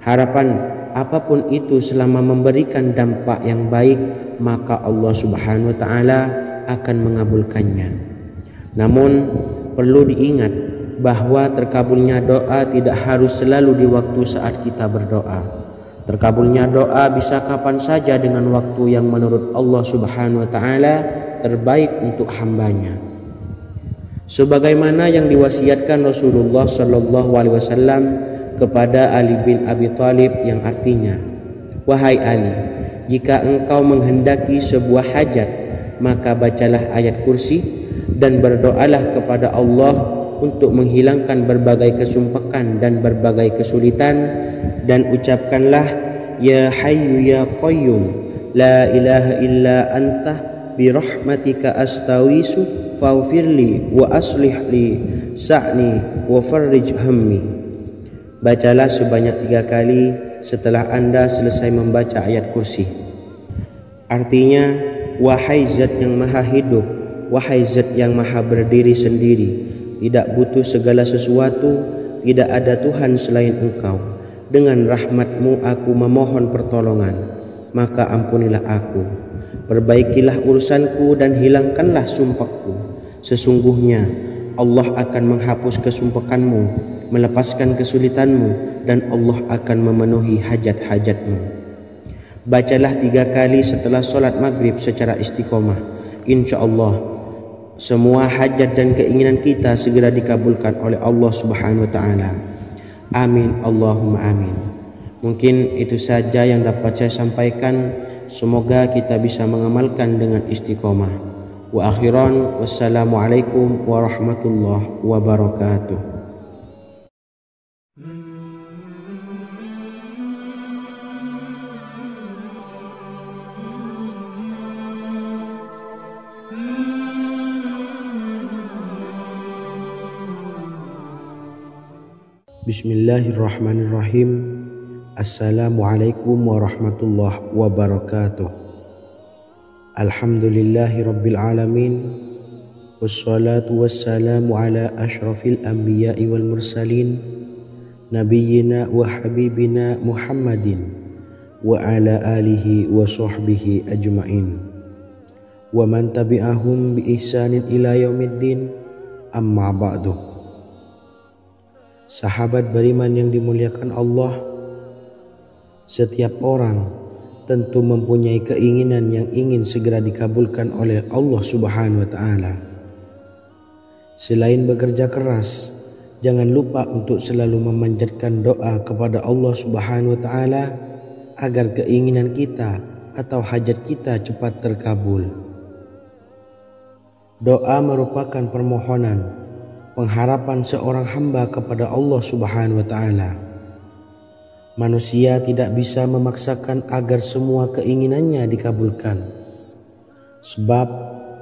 Harapan apapun itu selama memberikan dampak yang baik, maka Allah subhanahu wa ta'ala akan mengabulkannya. Namun perlu diingat bahwa terkabulnya doa tidak harus selalu di waktu saat kita berdoa. Terkabulnya doa bisa kapan saja dengan waktu yang menurut Allah subhanahu wa ta'ala terbaik untuk hambanya. Sebagaimana yang diwasiatkan Rasulullah sallallahu alaihi wasallam kepada Ali bin Abi Thalib yang artinya, "Wahai Ali, jika engkau menghendaki sebuah hajat, maka bacalah ayat kursi dan berdoalah kepada Allah untuk menghilangkan berbagai kesumpakan dan berbagai kesulitan, dan ucapkanlah, Ya Hayyu Ya Qayyum, La ilaha illa anta birahmatika astawisu faghfirli wa aslih li sa'ni wa farrij hammi." Bacalah sebanyak 3 kali setelah Anda selesai membaca ayat kursi. Artinya, wahai zat yang maha hidup, wahai zat yang maha berdiri sendiri, tidak butuh segala sesuatu, tidak ada Tuhan selain Engkau. Dengan rahmat-Mu aku memohon pertolongan, maka ampunilah aku. Perbaikilah urusanku dan hilangkanlah sumpahku. Sesungguhnya Allah akan menghapus kesumpahanmu, melepaskan kesulitanmu, dan Allah akan memenuhi hajat-hajatmu. Bacalah 3 kali setelah solat maghrib secara istiqomah. Insya Allah semua hajat dan keinginan kita segera dikabulkan oleh Allah Subhanahu wa Ta'ala. Amin Allahumma amin. Mungkin itu saja yang dapat saya sampaikan. Semoga kita bisa mengamalkan dengan istiqomah. Wa akhiran, wassalamualaikum warahmatullahi wabarakatuh. Bismillahirrahmanirrahim. Assalamualaikum warahmatullahi wabarakatuh. Alhamdulillahi rabbil alamin. Wassalatu wassalamu ala ashrafil anbiya'i wal mursalin, nabiyyina wa habibina Muhammadin wa ala alihi wa sahbihi ajma'in wa man tabi'ahum bi ihsanin ila yaumiddin, amma ba'du. Sahabat beriman yang dimuliakan Allah, setiap orang tentu mempunyai keinginan yang ingin segera dikabulkan oleh Allah Subhanahu wa Ta'ala. Selain bekerja keras, jangan lupa untuk selalu memanjatkan doa kepada Allah Subhanahu wa Ta'ala agar keinginan kita atau hajat kita cepat terkabul. Doa merupakan permohonan, pengharapan seorang hamba kepada Allah Subhanahu wa Ta'ala. Manusia tidak bisa memaksakan agar semua keinginannya dikabulkan, sebab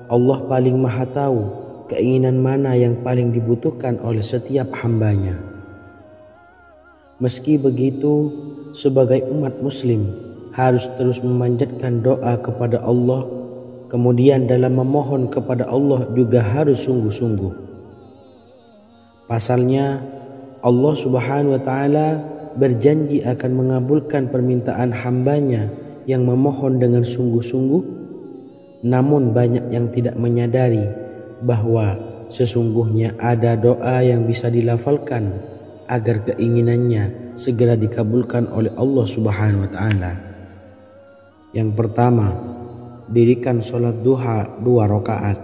Allah paling maha tahu keinginan mana yang paling dibutuhkan oleh setiap hambanya. Meski begitu, sebagai umat muslim harus terus memanjatkan doa kepada Allah, kemudian dalam memohon kepada Allah juga harus sungguh-sungguh. Pasalnya, Allah Subhanahu wa Ta'ala berjanji akan mengabulkan permintaan hambanya yang memohon dengan sungguh-sungguh. Namun banyak yang tidak menyadari bahwa sesungguhnya ada doa yang bisa dilafalkan agar keinginannya segera dikabulkan oleh Allah Subhanahu wa Ta'ala. Yang pertama, dirikan sholat duha 2 rakaat.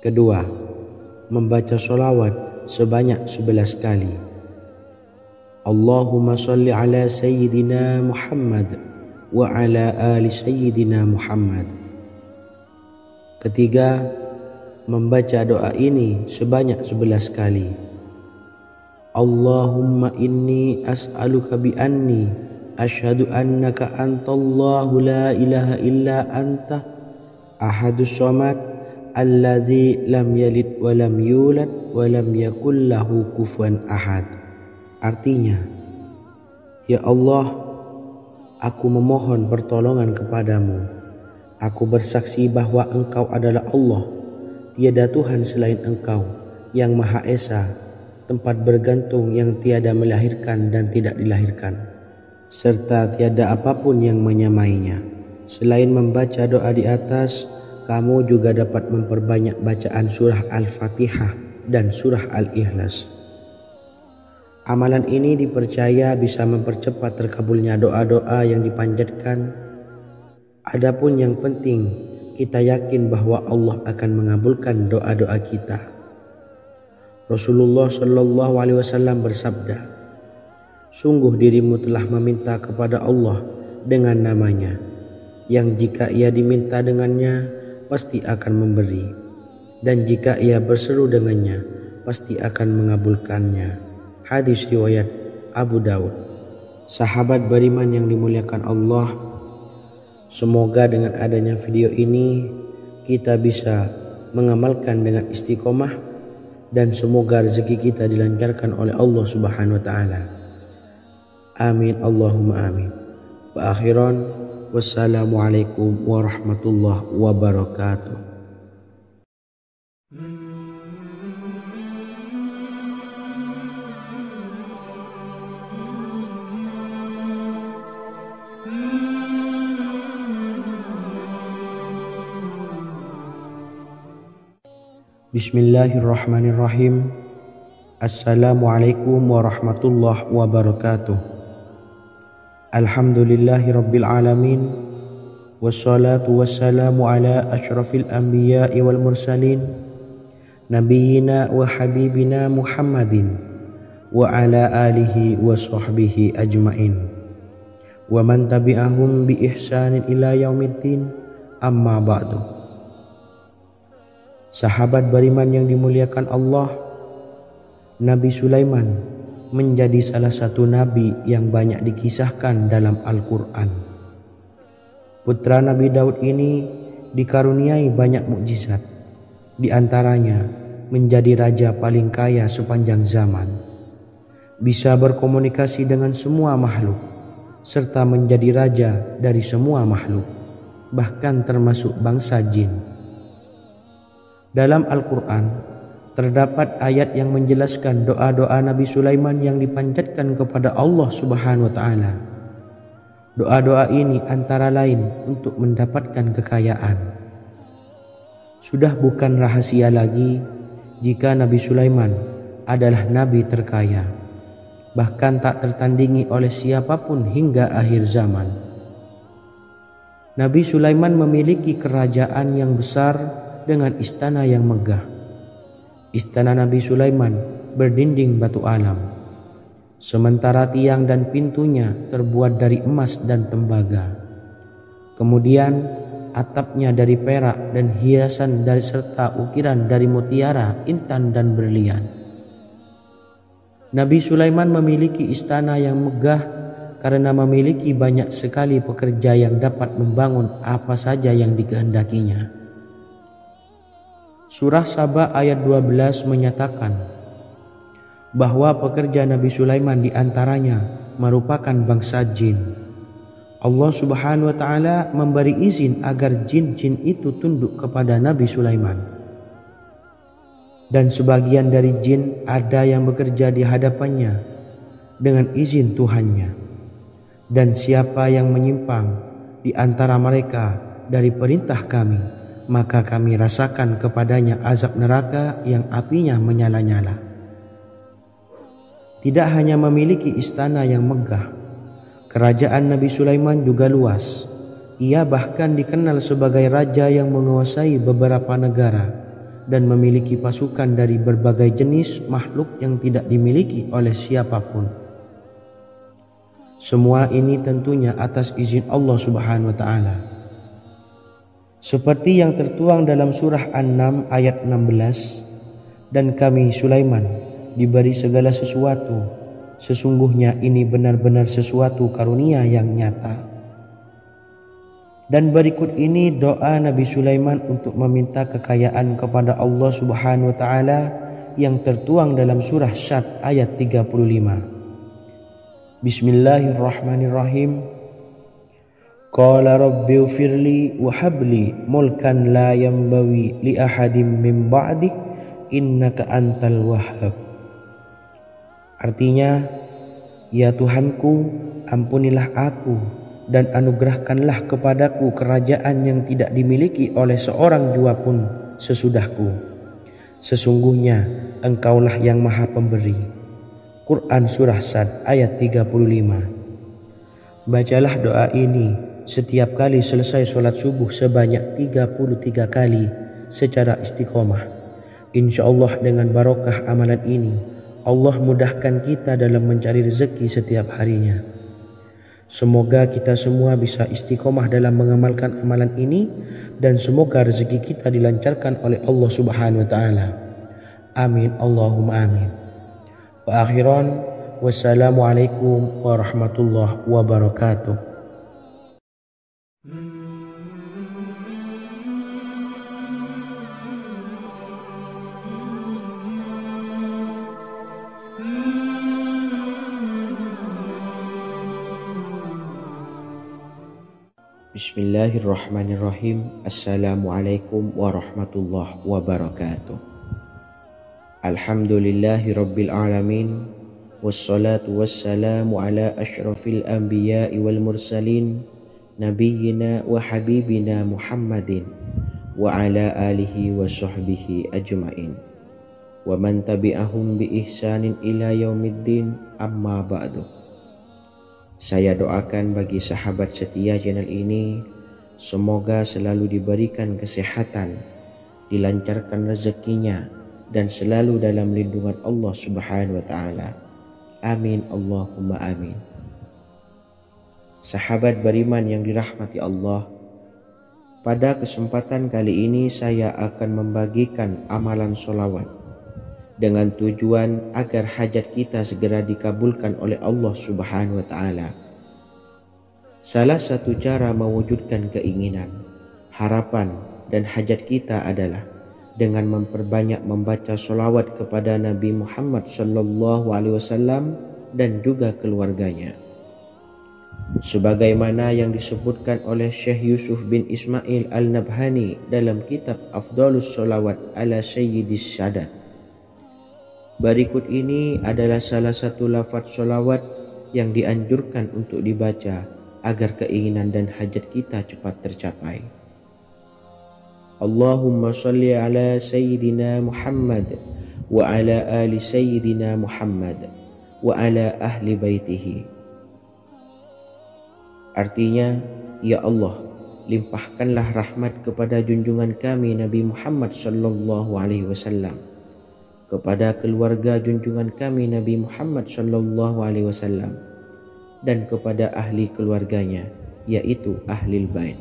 Kedua, membaca sholawat sebanyak 11 kali. Allahumma salli ala Sayyidina Muhammad wa ala ali Sayyidina Muhammad. Ketiga, membaca doa ini sebanyak 11 kali. Allahumma inni as'aluka bi anni asyhadu annaka antallahu la ilaha illa anta ahadus samad allazi lam yalid wa lam yulad wa lam yakul lahu kufuwan ahad. Artinya, ya Allah, aku memohon pertolongan kepadamu. Aku bersaksi bahwa Engkau adalah Allah, tiada Tuhan selain Engkau, yang Maha Esa, tempat bergantung yang tiada melahirkan dan tidak dilahirkan, serta tiada apapun yang menyamainya. Selain membaca doa di atas, kamu juga dapat memperbanyak bacaan surah Al-Fatihah dan surah Al-Ikhlas. Amalan ini dipercaya bisa mempercepat terkabulnya doa-doa yang dipanjatkan. Adapun yang penting, kita yakin bahwa Allah akan mengabulkan doa-doa kita. Rasulullah Shallallahu Alaihi Wasallam bersabda, Sungguh dirimu telah meminta kepada Allah dengan namanya, yang jika ia diminta dengannya pasti akan memberi, dan jika ia berseru dengannya pasti akan mengabulkannya. Hadis riwayat Abu Daud. Sahabat beriman yang dimuliakan Allah, semoga dengan adanya video ini kita bisa mengamalkan dengan istiqomah, dan semoga rezeki kita dilancarkan oleh Allah Subhanahu wa taala. Amin Allahumma amin. Wa akhiran, wassalamualaikum warahmatullahi wabarakatuh. Bismillahirrahmanirrahim. Assalamualaikum warahmatullahi wabarakatuh. Alhamdulillahi rabbil alamin, wassalatu wassalamu ala asyrafil anbiya'i wal mursalin, nabiyyina wa habibina Muhammadin wa ala alihi wa sahbihi ajmain, wa man tabi'ahum bi ihsanin ila yaumiddin, amma ba'du. Sahabat beriman yang dimuliakan Allah, Nabi Sulaiman menjadi salah satu nabi yang banyak dikisahkan dalam Al-Quran. Putra Nabi Daud ini dikaruniai banyak mukjizat, di antaranya menjadi raja paling kaya sepanjang zaman, bisa berkomunikasi dengan semua makhluk, serta menjadi raja dari semua makhluk, bahkan termasuk bangsa jin. Dalam Al-Quran terdapat ayat yang menjelaskan doa-doa Nabi Sulaiman yang dipanjatkan kepada Allah Subhanahu wa taala. Doa-doa ini antara lain untuk mendapatkan kekayaan. Sudah bukan rahasia lagi jika Nabi Sulaiman adalah nabi terkaya, bahkan tak tertandingi oleh siapapun hingga akhir zaman. Nabi Sulaiman memiliki kerajaan yang besar dengan istana yang megah. Istana Nabi Sulaiman berdinding batu alam, sementara tiang dan pintunya terbuat dari emas dan tembaga. Kemudian atapnya dari perak dan hiasan dari serta ukiran dari mutiara, intan dan berlian. Nabi Sulaiman memiliki istana yang megah karena memiliki banyak sekali pekerja yang dapat membangun apa saja yang dikehendakinya. Surah Saba ayat 12 menyatakan bahwa pekerja Nabi Sulaiman diantaranya merupakan bangsa jin. Allah Subhanahu wa taala memberi izin agar jin-jin itu tunduk kepada Nabi Sulaiman. Dan sebagian dari jin ada yang bekerja di hadapannya dengan izin Tuhannya. Dan siapa yang menyimpang di antara mereka dari perintah kami, maka kami rasakan kepadanya azab neraka yang apinya menyala-nyala. Tidak hanya memiliki istana yang megah, kerajaan Nabi Sulaiman juga luas. Ia bahkan dikenal sebagai raja yang menguasai beberapa negara dan memiliki pasukan dari berbagai jenis makhluk yang tidak dimiliki oleh siapapun. Semua ini tentunya atas izin Allah Subhanahu wa taala. Seperti yang tertuang dalam surah An-Naml ayat 16, dan kami Sulaiman diberi segala sesuatu, sesungguhnya ini benar-benar sesuatu karunia yang nyata. Dan berikut ini doa Nabi Sulaiman untuk meminta kekayaan kepada Allah Subhanahu wa taala yang tertuang dalam surah Syad ayat 35. Bismillahirrahmanirrahim. Qala rabbi ufirli wa habli mulkan la yanbawi li ahadim min ba'di innaka antal wahhab. Artinya, ya Tuhanku, ampunilah aku dan anugerahkanlah kepadaku kerajaan yang tidak dimiliki oleh seorang jua pun sesudahku. Sesungguhnya Engkaulah yang Maha Pemberi. Quran Surah Sad ayat 35. Bacalah doa ini setiap kali selesai sholat subuh sebanyak 33 kali secara istiqomah. Insya Allah dengan barokah amalan ini, Allah mudahkan kita dalam mencari rezeki setiap harinya. Semoga kita semua bisa istiqomah dalam mengamalkan amalan ini dan semoga rezeki kita dilancarkan oleh Allah Subhanahu wa taala. Amin Allahumma amin. Wa akhiran wassalamualaikum warahmatullahi wabarakatuh. Bismillahirrahmanirrahim. Assalamualaikum warahmatullahi wabarakatuh. Alhamdulillahi rabbil alamin. Wassalatu wassalamu ala ashrafil anbiya'i wal mursalin, nabiyyina wa habibina Muhammadin wa ala alihi wa sahbihi ajma'in wa man tabi'ahum bi ihsanin ila yaumiddin, amma ba'du. Saya doakan bagi sahabat setia channel ini, semoga selalu diberikan kesehatan, dilancarkan rezekinya, dan selalu dalam lindungan Allah Subhanahu wa ta'ala. Amin Allahumma amin. Sahabat beriman yang dirahmati Allah, pada kesempatan kali ini saya akan membagikan amalan sholawat dengan tujuan agar hajat kita segera dikabulkan oleh Allah Subhanahu wa ta'ala. Salah satu cara mewujudkan keinginan, harapan, dan hajat kita adalah dengan memperbanyak membaca sholawat kepada Nabi Muhammad SAW dan juga keluarganya. Sebagaimana yang disebutkan oleh Syekh Yusuf bin Ismail Al-Nabhani dalam kitab Afdhalus Sholawat ala Sayyidis Sadat. Berikut ini adalah salah satu lafaz sholawat yang dianjurkan untuk dibaca agar keinginan dan hajat kita cepat tercapai. Allahumma salli ala Sayyidina Muhammad wa ala ali Sayyidina Muhammad wa ala ahli baitihi. Artinya, ya Allah, limpahkanlah rahmat kepada junjungan kami Nabi Muhammad sallallahu alaihi wasallam, kepada keluarga junjungan kami Nabi Muhammad sallallahu alaihi wasallam, dan kepada ahli keluarganya, yaitu ahlil bait.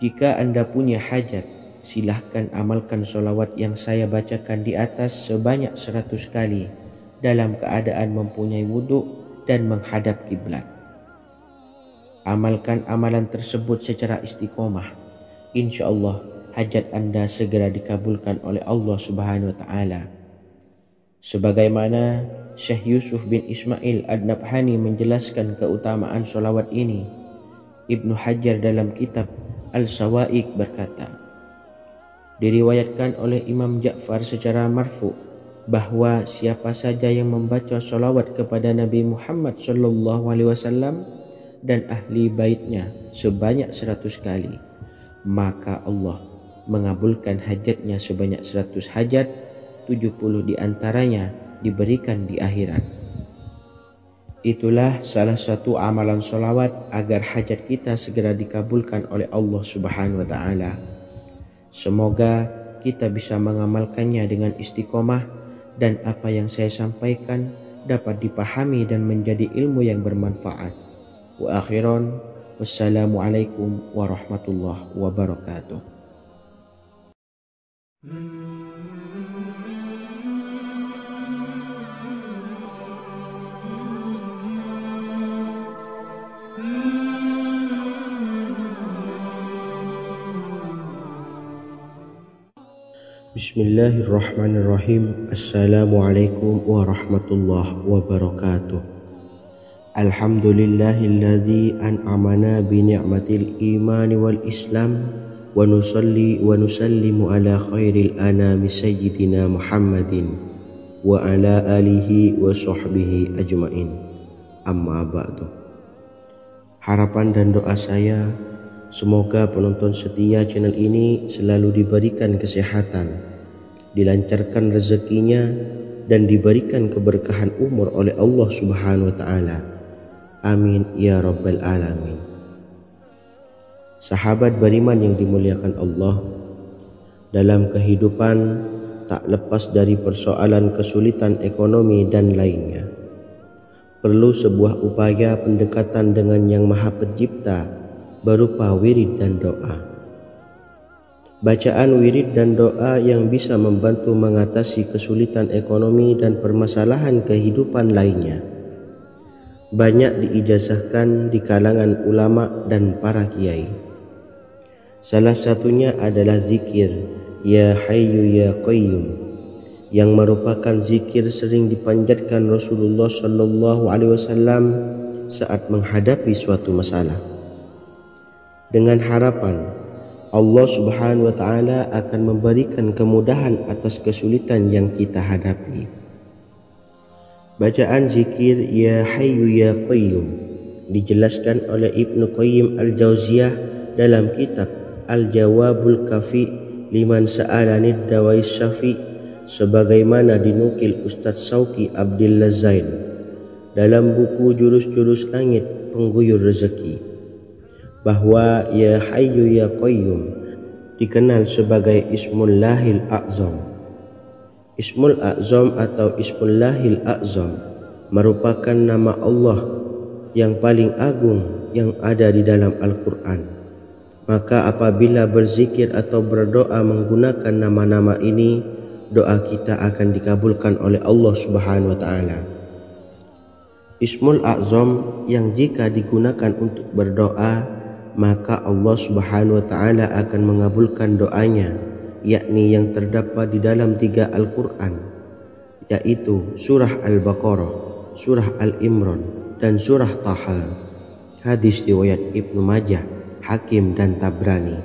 Jika Anda punya hajat, silahkan amalkan sholawat yang saya bacakan di atas sebanyak 100 kali dalam keadaan mempunyai wudhu dan menghadap kiblat. Amalkan amalan tersebut secara istiqomah. Insya Allah hajat Anda segera dikabulkan oleh Allah Subhanahu wa ta'ala. Sebagaimana Syekh Yusuf bin Ismail Ad-Nabhani menjelaskan keutamaan sholawat ini, Ibnu Hajar dalam kitab Al-Sawa'iq berkata, diriwayatkan oleh Imam Ja'far secara marfu bahwa siapa saja yang membaca sholawat kepada Nabi Muhammad SAW dan ahli baitnya sebanyak 100 kali, maka Allah mengabulkan hajatnya sebanyak 100 hajat, 70 diantaranya diberikan di akhirat. Itulah salah satu amalan sholawat agar hajat kita segera dikabulkan oleh Allah Subhanahu wa ta'ala. Semoga kita bisa mengamalkannya dengan istiqomah dan apa yang saya sampaikan dapat dipahami dan menjadi ilmu yang bermanfaat. Wa akhiran, wassalamualaikum warahmatullahi wabarakatuh. Bismillahirrahmanirrahim. Assalamualaikum warahmatullahi wabarakatuh. Alhamdulillahilladzi an'amana bi ni'matil imani wal islam wa nusalli wa nusallimu ala khairil anami sayyidina Muhammadin wa ala alihi wa sahbihi ajmain, amma ba'du. Harapan dan doa saya, semoga penonton setia channel ini selalu diberikan kesehatan, dilancarkan rezekinya, dan diberikan keberkahan umur oleh Allah Subhanahu wa ta'ala. Amin ya rabbal alamin. Sahabat beriman yang dimuliakan Allah, dalam kehidupan tak lepas dari persoalan kesulitan ekonomi dan lainnya. Perlu sebuah upaya pendekatan dengan Yang Maha Pencipta berupa wirid dan doa. Bacaan wirid dan doa yang bisa membantu mengatasi kesulitan ekonomi dan permasalahan kehidupan lainnya banyak diijazahkan di kalangan ulama dan para kiai. Salah satunya adalah zikir Ya Hayyu Ya Qayyum, yang merupakan zikir sering dipanjatkan Rasulullah SAW saat menghadapi suatu masalah, dengan harapan Allah Subhanahu wa Ta'ala akan memberikan kemudahan atas kesulitan yang kita hadapi. Bacaan zikir Ya Hayyu Ya Qayyum dijelaskan oleh Ibnu Qayyim Al-Jauziyah dalam kitab Al-Jawabul Kafi Liman Sa'alanid Dawai Syafi, sebagaimana dinukil Ustadz Sauki Abdillah Zain dalam buku Jurus-Jurus Langit Pengguyur Rezeki, bahwa Ya Hayyu Ya Qayyum dikenal sebagai Ismullahil A'zam. Ismul A'zam atau Ismullahil A'zam merupakan nama Allah yang paling agung yang ada di dalam Al-Quran. Maka apabila berzikir atau berdoa menggunakan nama-nama ini, doa kita akan dikabulkan oleh Allah Subhanahu wa Ta'ala. Ismul A'zam yang jika digunakan untuk berdoa, maka Allah Subhanahu wa Ta'ala akan mengabulkan doanya, yakni yang terdapat di dalam 3 Al-Quran, yaitu surah Al-Baqarah, surah Al-Imran, dan surah Taha. Hadis riwayat Ibnu Majah, Hakim, dan Tabrani.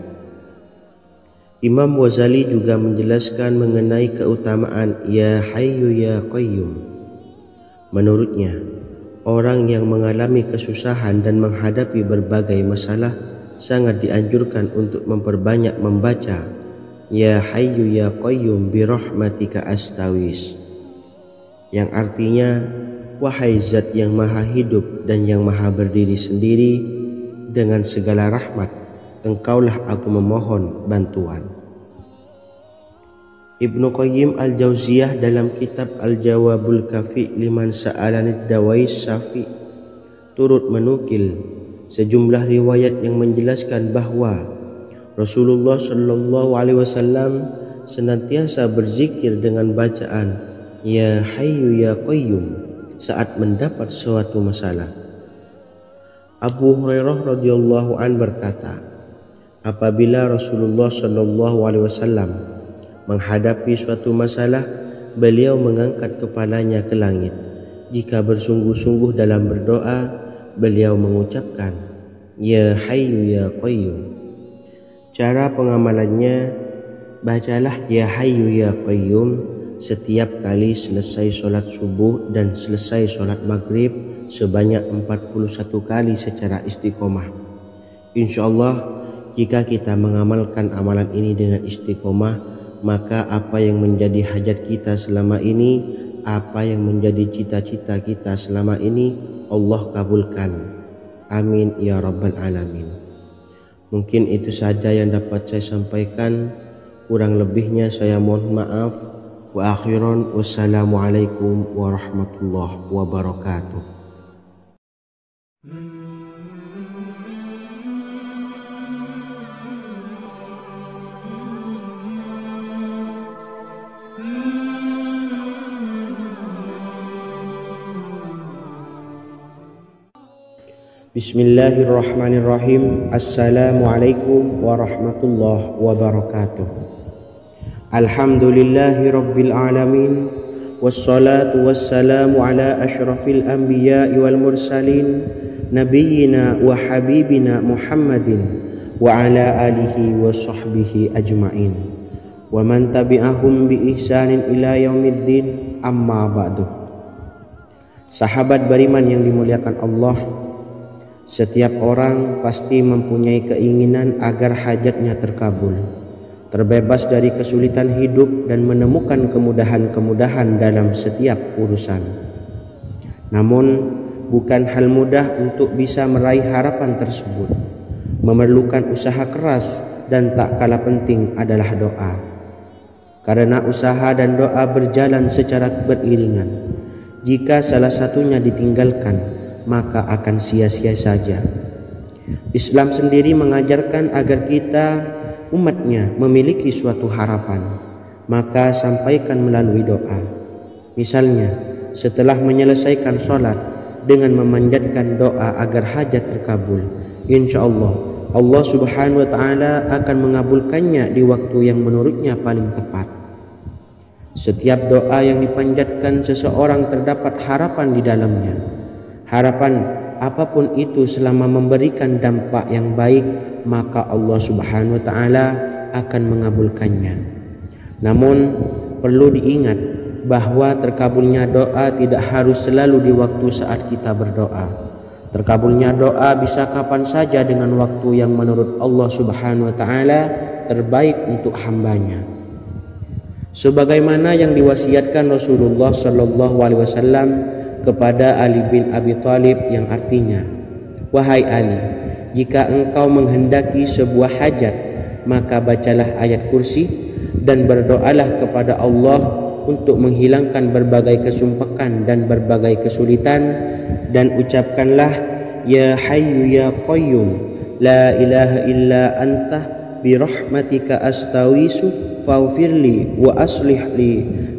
Imam Ghazali juga menjelaskan mengenai keutamaan Ya Hayyu Ya Qayyum. Menurutnya, orang yang mengalami kesusahan dan menghadapi berbagai masalah sangat dianjurkan untuk memperbanyak membaca Ya Hayyu Ya Qayyum bi rahmatika astawis, yang artinya, wahai Zat yang maha hidup dan yang maha berdiri sendiri, dengan segala rahmat engkaulah aku memohon bantuan. Ibnu Qayyim Al-Jauziyah dalam kitab Al-Jawabul Kafi Liman Sa'alanid Dawai Syafi turut menukil sejumlah riwayat yang menjelaskan bahwa Rasulullah SAW senantiasa berzikir dengan bacaan Ya Hayyu Ya Qayyum saat mendapat suatu masalah. Abu Hurairah radhiyallahu an berkata, apabila Rasulullah SAW menghadapi suatu masalah, beliau mengangkat kepalanya ke langit. Jika bersungguh-sungguh dalam berdoa, beliau mengucapkan Ya Hayyu Ya Qayyum. Cara pengamalannya, bacalah Ya Hayyu Ya Qayyum setiap kali selesai sholat subuh dan selesai sholat maghrib sebanyak 41 kali secara istiqomah. Insyaallah, jika kita mengamalkan amalan ini dengan istiqomah, maka apa yang menjadi hajat kita selama ini, apa yang menjadi cita-cita kita selama ini, Allah kabulkan. Amin ya rabbal alamin. Mungkin itu saja yang dapat saya sampaikan. Kurang lebihnya saya mohon maaf. Wa akhiran, wassalamualaikum warahmatullahi wabarakatuh. Bismillahirrahmanirrahim. Assalamualaikum warahmatullahi wabarakatuh. Alhamdulillahi rabbil alamin, wassalatu wassalamu ala ashrafil anbiya'i wal mursalin, nabiyyina wa habibina Muhammadin wa ala alihi wa sahbihi ajma'in, wa man tabi'ahum bi ihsanin ila yaumiddin, amma ba'du. Sahabat beriman yang dimuliakan Allah, setiap orang pasti mempunyai keinginan agar hajatnya terkabul, terbebas dari kesulitan hidup dan menemukan kemudahan-kemudahan dalam setiap urusan. Namun, bukan hal mudah untuk bisa meraih harapan tersebut. Memerlukan usaha keras dan tak kalah penting adalah doa. karena usaha dan doa berjalan secara beriringan. Jika salah satunya ditinggalkan, maka akan sia-sia saja. Islam sendiri mengajarkan agar kita umatnya memiliki suatu harapan, maka sampaikan melalui doa. Misalnya, setelah menyelesaikan sholat dengan memanjatkan doa agar hajat terkabul, insya Allah Subhanahu wa ta'ala akan mengabulkannya di waktu yang menurutnya paling tepat. Setiap doa yang dipanjatkan seseorang terdapat harapan di dalamnya. Harapan apapun itu selama memberikan dampak yang baik, maka Allah Subhanahu wa ta'ala akan mengabulkannya. Namun perlu diingat bahwa terkabulnya doa tidak harus selalu di waktu saat kita berdoa. Terkabulnya doa bisa kapan saja dengan waktu yang menurut Allah Subhanahu wa ta'ala terbaik untuk hambanya. Sebagaimana yang diwasiatkan Rasulullah sallallahu alaihi wasallam kepada Ali bin Abi Thalib, yang artinya, "Wahai Ali, jika engkau menghendaki sebuah hajat, maka bacalah ayat kursi dan berdoalah kepada Allah untuk menghilangkan berbagai kesumpakan dan berbagai kesulitan, dan ucapkanlah, Ya Hayyu Ya Qayyum, La ilaha illa anta birahmatika astawisu faghfirli wa aslih li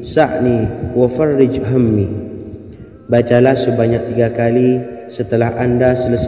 sa'ni wa farrij hammi." Bacalah sebanyak 3 kali setelah Anda selesai